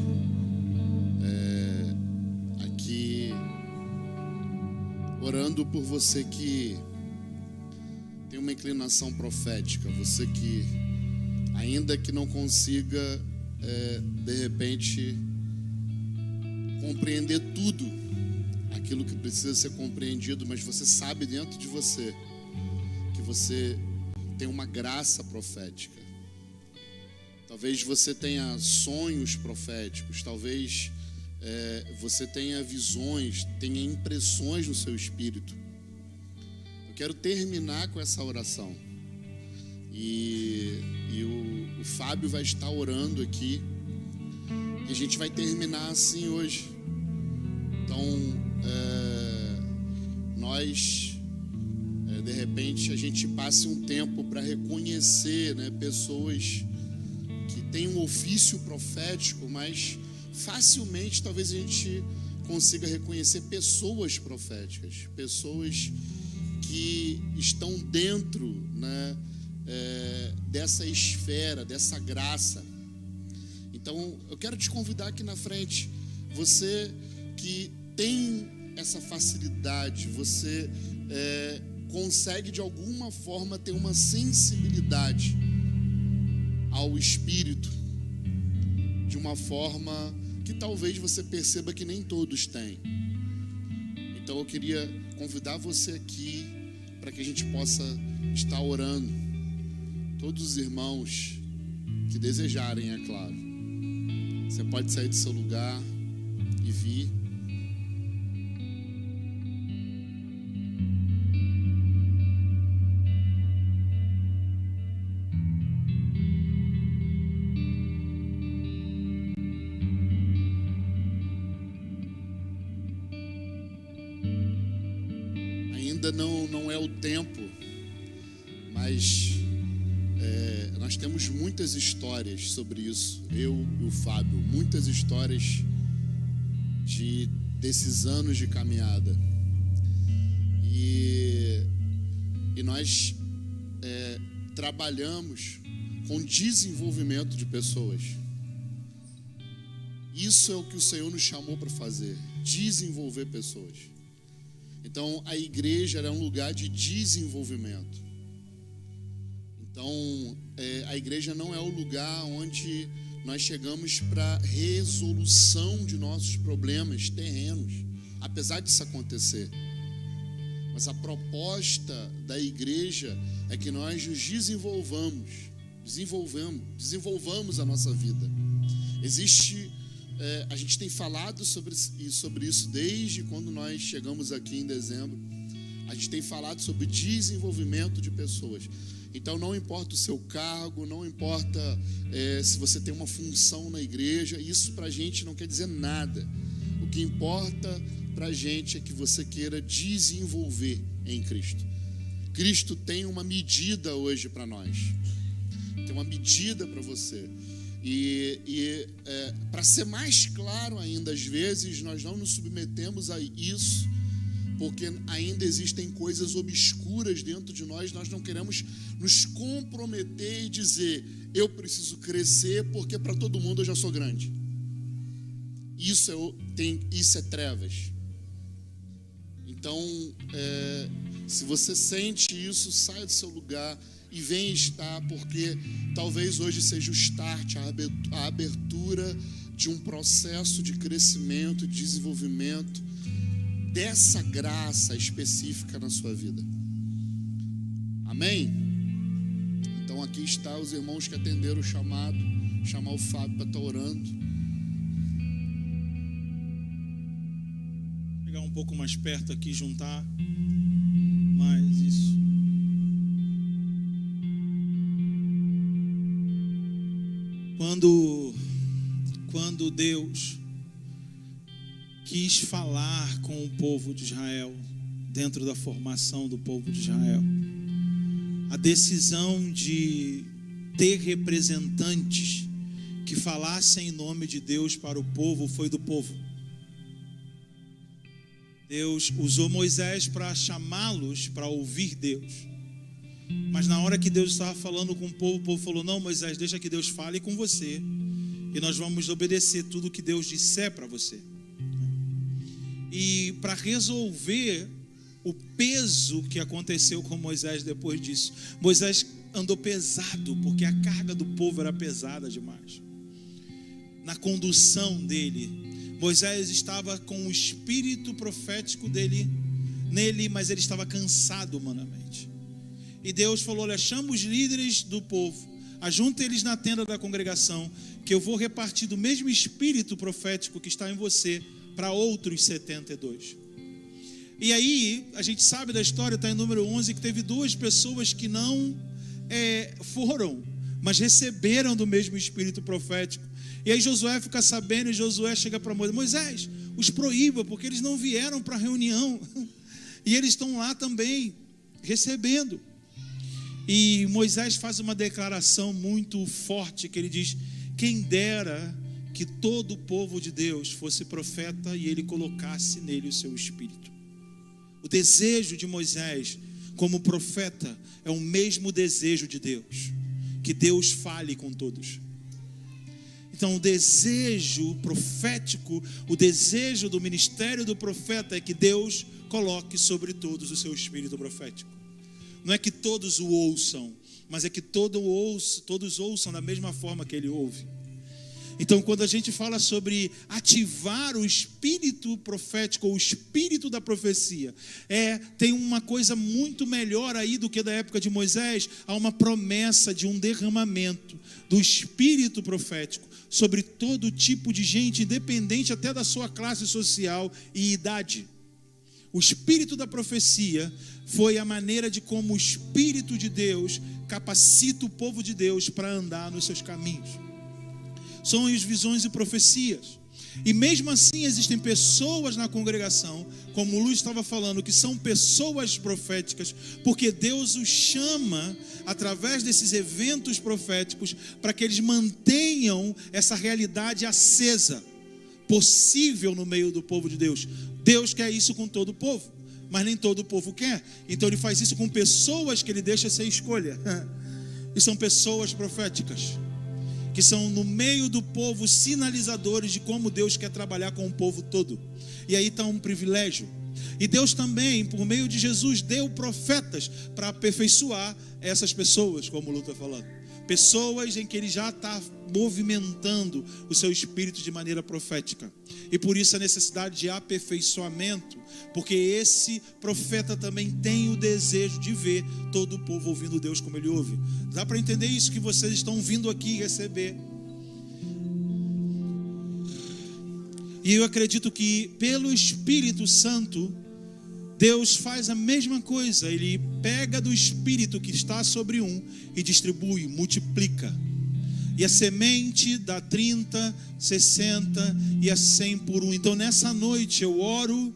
aqui orando por você que tem uma inclinação profética, você que ainda que não consiga de repente compreender tudo aquilo que precisa ser compreendido, mas você sabe dentro de você que você tem uma graça profética. Talvez você tenha sonhos proféticos, talvez você tenha visões, tenha impressões no seu espírito. Eu quero terminar com essa oração. E o Fábio vai estar orando aqui. E a gente vai terminar assim hoje. Então, nós, de repente, a gente passe um tempo para reconhecer, né, pessoas que têm um ofício profético, mas facilmente talvez a gente consiga reconhecer pessoas proféticas, pessoas que estão dentro, né, dessa esfera, dessa graça. Então eu quero te convidar aqui na frente, você que tem essa facilidade, você consegue de alguma forma ter uma sensibilidade ao Espírito, de uma forma que talvez você perceba que nem todos têm. Então eu queria convidar você aqui para que a gente possa estar orando. Todos os irmãos que desejarem, é claro. Você pode sair do seu lugar e vir. Ainda não é o tempo, mas nós temos muitas histórias sobre isso, eu e o Fábio, muitas histórias desses anos de caminhada. E nós trabalhamos com desenvolvimento de pessoas. Isso é o que o Senhor nos chamou para fazer, desenvolver pessoas. Então, a igreja é um lugar de desenvolvimento. Então, a igreja não é o lugar onde nós chegamos para resolução de nossos problemas terrenos, apesar disso acontecer. Mas a proposta da igreja é que nós nos desenvolvamos a nossa vida. A gente tem falado sobre isso desde quando nós chegamos aqui em dezembro. A gente tem falado sobre desenvolvimento de pessoas. Então não importa o seu cargo, não importa se você tem uma função na igreja, isso pra gente não quer dizer nada. O que importa pra gente é que você queira desenvolver em Cristo. Cristo tem uma medida hoje para nós. Tem uma medida para você. Para ser mais claro ainda, às vezes nós não nos submetemos a isso, porque ainda existem coisas obscuras dentro de nós. Nós não queremos nos comprometer e dizer, eu preciso crescer porque para todo mundo eu já sou grande. Isso é trevas. Então, se você sente isso, saia do seu lugar e vem estar, porque talvez hoje seja o start, a abertura de um processo de crescimento, de desenvolvimento dessa graça específica na sua vida. Amém? Então aqui está os irmãos que atenderam o chamado, chamar o Fábio para estar orando. Chegar um pouco mais perto aqui, juntar mais isso. Quando Deus quis falar com o povo de Israel, dentro da formação do povo de Israel, a decisão de ter representantes que falassem em nome de Deus para o povo foi do povo. Deus usou Moisés para chamá-los para ouvir Deus. Mas na hora que Deus estava falando com o povo falou: não, Moisés, deixa que Deus fale com você, e nós vamos obedecer tudo que Deus disser para você. E para resolver o peso que aconteceu com Moisés depois disso, Moisés andou pesado, porque a carga do povo era pesada demais. Na condução dele, Moisés estava com o espírito profético dele nele, mas ele estava cansado humanamente. E Deus falou: olha, chama os líderes do povo, ajunta eles na tenda da congregação, que eu vou repartir do mesmo espírito profético que está em você para outros 72. E aí, a gente sabe da história, está em número 11, que teve 2 pessoas que não foram, mas receberam do mesmo espírito profético. E aí Josué fica sabendo, e Josué chega para Moisés: Moisés, os proíba, porque eles não vieram para a reunião, e eles estão lá também, recebendo. E Moisés faz uma declaração muito forte, que ele diz: quem dera que todo o povo de Deus fosse profeta e ele colocasse nele o seu espírito. O desejo de Moisés como profeta é o mesmo desejo de Deus, que Deus fale com todos. Então o desejo profético, o desejo do ministério do profeta é que Deus coloque sobre todos o seu espírito profético. Não é que todos o ouçam, mas é que todos ouçam da mesma forma que ele ouve. Então, quando a gente fala sobre ativar o espírito profético, ou o espírito da profecia, tem uma coisa muito melhor aí do que da época de Moisés. Há uma promessa de um derramamento do espírito profético sobre todo tipo de gente, independente até da sua classe social e idade. O espírito da profecia foi a maneira de como o Espírito de Deus capacita o povo de Deus para andar nos seus caminhos. Sonhos, visões e profecias. E mesmo assim existem pessoas na congregação, como o Luiz estava falando, que são pessoas proféticas, porque Deus os chama através desses eventos proféticos para que eles mantenham essa realidade acesa, possível no meio do povo de Deus. Deus quer isso com todo o povo, mas nem todo o povo quer. Então ele faz isso com pessoas que ele deixa ser escolha. E são pessoas proféticas, que são no meio do povo sinalizadores de como Deus quer trabalhar com o povo todo. E aí está um privilégio. E Deus também, por meio de Jesus, deu profetas para aperfeiçoar essas pessoas, como o Lu está falando. Pessoas em que ele já está movimentando o seu espírito de maneira profética. E por isso a necessidade de aperfeiçoamento, porque esse profeta também tem o desejo de ver todo o povo ouvindo Deus como ele ouve. Dá para entender isso que vocês estão vindo aqui receber? E eu acredito que pelo Espírito Santo, Deus faz a mesma coisa. Ele pega do Espírito que está sobre um e distribui, multiplica. E a semente dá 30, 60 e a 100 por um. Então nessa noite eu oro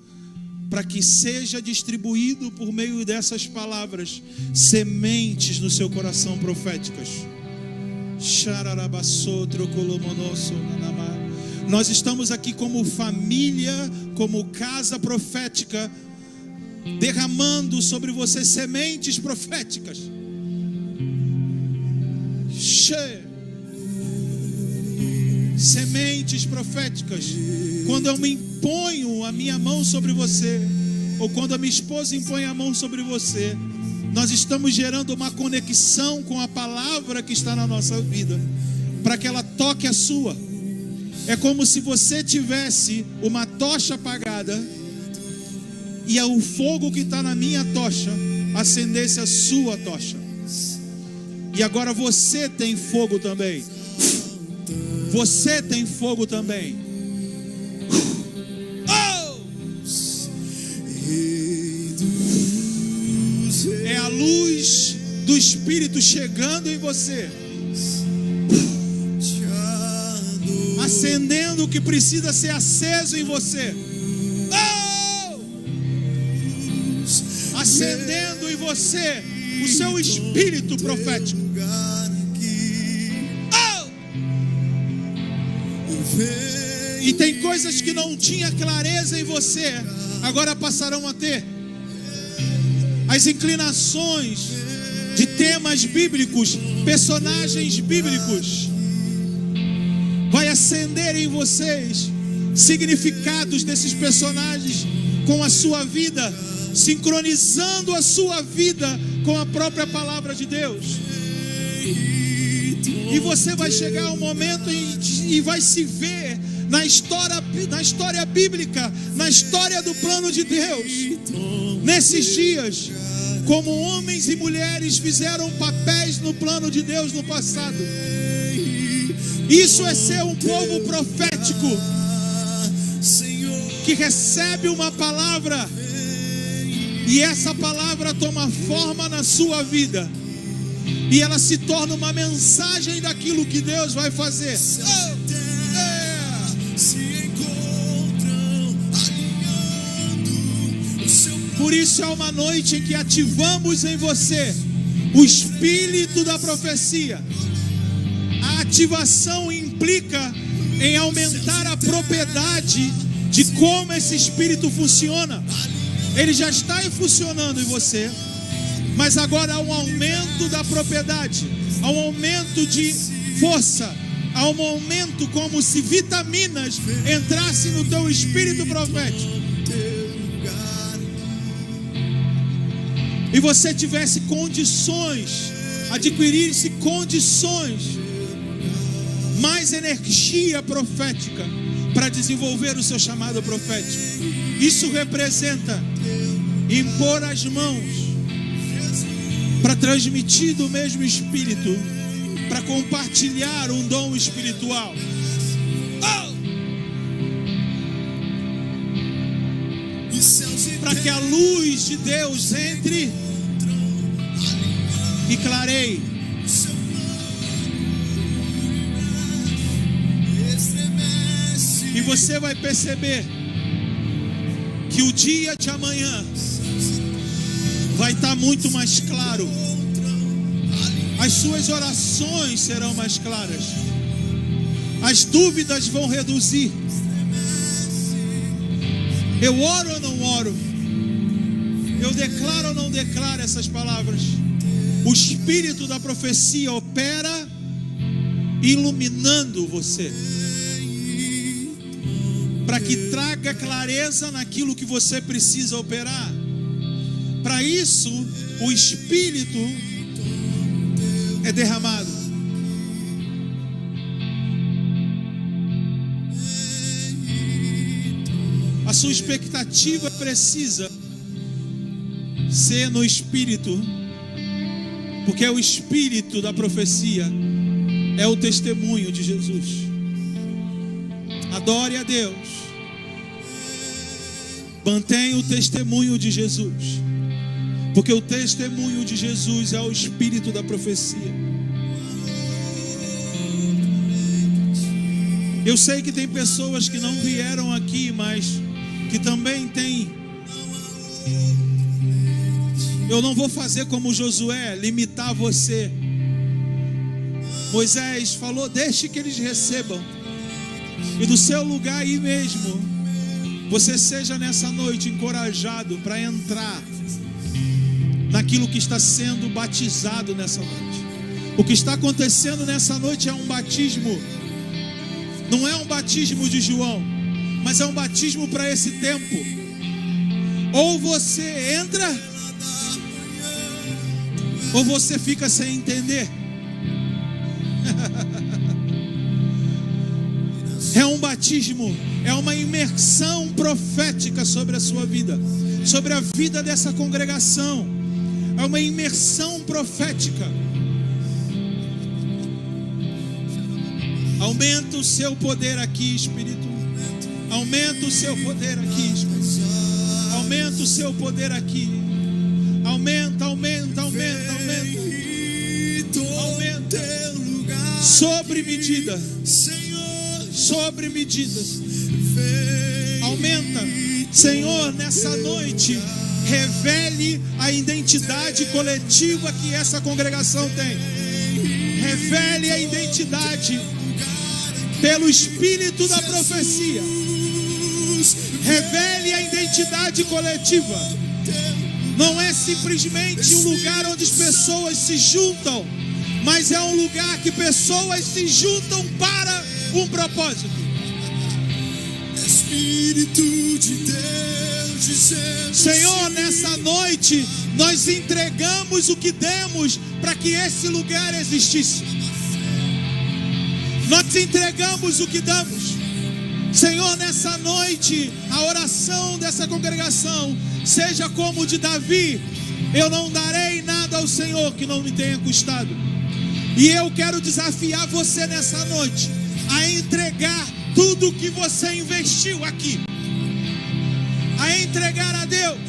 para que seja distribuído por meio dessas palavras sementes no seu coração proféticas. Nós estamos aqui como família, como casa profética, derramando sobre você sementes proféticas. Sementes proféticas. Quando eu me imponho a minha mão sobre você, ou quando a minha esposa impõe a mão sobre você, nós estamos gerando uma conexão com a palavra que está na nossa vida, para que ela toque a sua. É como se você tivesse uma tocha apagada e o fogo que está na minha tocha acendesse a sua tocha. E agora você tem fogo também. Você tem fogo também. Oh! É a luz do Espírito chegando em você, acendendo o que precisa ser aceso em você. Oh! Acendendo em você o seu espírito profético. Oh! E tem coisas que não tinha clareza em você, agora passarão a ter. As inclinações de temas bíblicos, personagens bíblicos, vai acender em vocês significados desses personagens com a sua vida, sincronizando a sua vida com a própria palavra de Deus. E você vai chegar um momento e vai se ver na história bíblica, na história do plano de Deus, nesses dias, como homens e mulheres fizeram papéis no plano de Deus no passado. Isso é ser um povo profético, que recebe uma palavra, e essa palavra toma forma na sua vida, e ela se torna uma mensagem daquilo que Deus vai fazer. Por isso é uma noite em que ativamos em você o espírito da profecia. A ativação implica em aumentar a propriedade de como esse espírito funciona. Ele já está funcionando em você, mas agora há um aumento da propriedade, há um aumento de força, há um aumento como se vitaminas entrassem no teu espírito profético e você tivesse condições, adquirisse condições, mais energia profética para desenvolver o seu chamado profético. Isso representa impor as mãos para transmitir do mesmo Espírito, para compartilhar um dom espiritual. Para que a luz de Deus entre e clareie. E você vai perceber que o dia de amanhã vai estar muito mais claro. As suas orações serão mais claras. As dúvidas vão reduzir. Eu oro ou não oro? Eu declaro ou não declaro essas palavras? O espírito da profecia opera iluminando você, para que traga clareza naquilo que você precisa operar. Para isso, o Espírito é derramado. A sua expectativa precisa ser no Espírito, porque o Espírito da profecia é o testemunho de Jesus. Adore a Deus. Mantenha o testemunho de Jesus, porque o testemunho de Jesus é o espírito da profecia. Eu sei que tem pessoas que não vieram aqui, mas que também têm. Eu não vou fazer como Josué, limitar você. Moisés falou: deixe que eles recebam. E do seu lugar aí mesmo, você seja nessa noite encorajado para entrar naquilo que está sendo batizado nessa noite. O que está acontecendo nessa noite é um batismo. Não é um batismo de João, mas é um batismo para esse tempo. Ou você entra, ou você fica sem entender. É um batismo, é uma imersão profética sobre a sua vida. sobre a vida dessa congregação. É uma imersão profética. Aumenta o seu poder aqui, Espírito. Aumenta o seu poder aqui, Espírito. Aumenta o seu poder aqui. Aumenta, aumenta, aumenta, aumenta. Aumenta. Sobre medida. Sobre medidas. Aumenta. Senhor, nessa noite, revele a identidade coletiva que essa congregação tem. Revele a identidade pelo Espírito da profecia. Revele a identidade coletiva. Não é simplesmente um lugar onde as pessoas se juntam, mas é um lugar que pessoas se juntam para um propósito. Espírito de Deus, Senhor, nessa noite nós entregamos o que demos para que esse lugar existisse. Nós entregamos o que damos. Senhor, nessa noite a oração dessa congregação seja como o de Davi: eu não darei nada ao Senhor que não me tenha custado. E eu quero desafiar você nessa noite a entregar tudo que você investiu aqui, a entregar a Deus.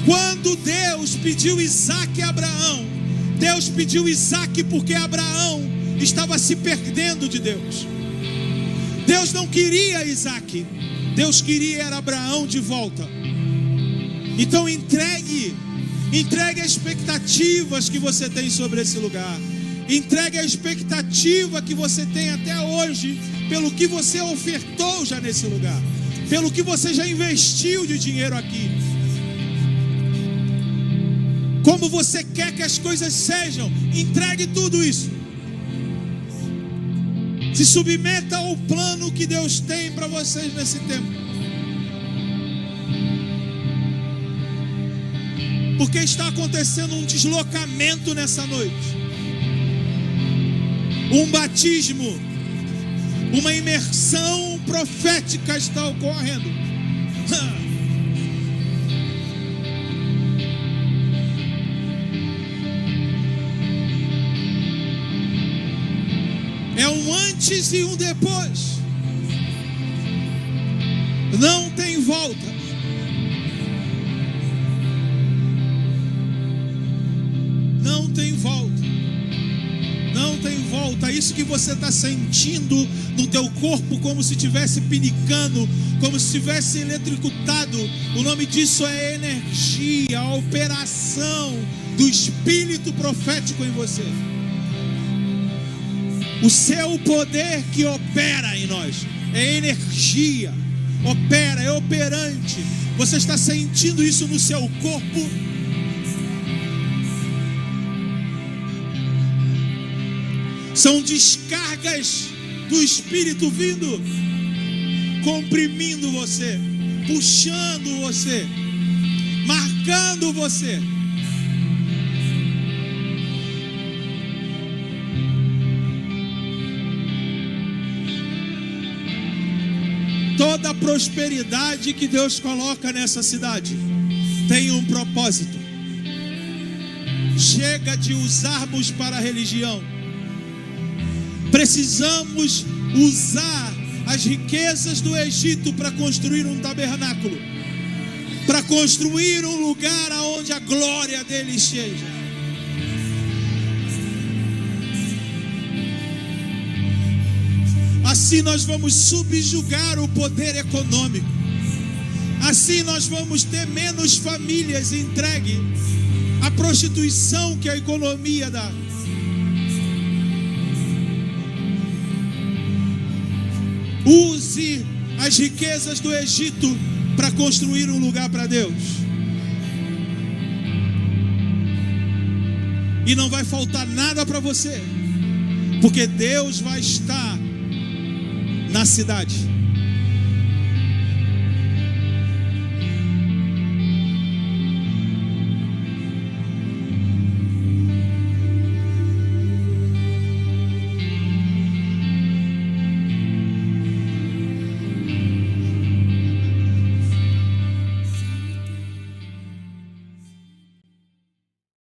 Quando Deus pediu Isaac a Abraão, Deus pediu Isaac porque Abraão estava se perdendo de Deus. Deus não queria Isaac, Deus queria era Abraão de volta. Então entregue as expectativas que você tem sobre esse lugar. Entregue a expectativa que você tem até hoje pelo que você ofertou já nesse lugar, pelo que você já investiu de dinheiro aqui. Como você quer que as coisas sejam, entregue tudo isso. Se submeta ao plano que Deus tem para vocês nesse tempo. Porque está acontecendo um deslocamento nessa noite. Um batismo, uma imersão profética está ocorrendo. É um antes e um depois. Não tem volta. Não tem volta. Não tem volta. Isso que você está sentindo no teu corpo, como se estivesse pinicando, como se estivesse eletrocutado, o nome disso é energia, a operação do Espírito profético em você. O seu poder que opera em nós é energia, opera, é operante. Você está sentindo isso no seu corpo? São descargas do Espírito vindo, comprimindo você, puxando você, marcando você. Toda a prosperidade que Deus coloca nessa cidade tem um propósito. Chega de usarmos para a religião. Precisamos usar as riquezas do Egito para construir um tabernáculo, para construir um lugar onde a glória dele esteja. Assim nós vamos subjugar o poder econômico. Assim nós vamos ter menos famílias entregues à prostituição que a economia dá. Use as riquezas do Egito para construir um lugar para Deus. E não vai faltar nada para você, porque Deus vai estar na cidade.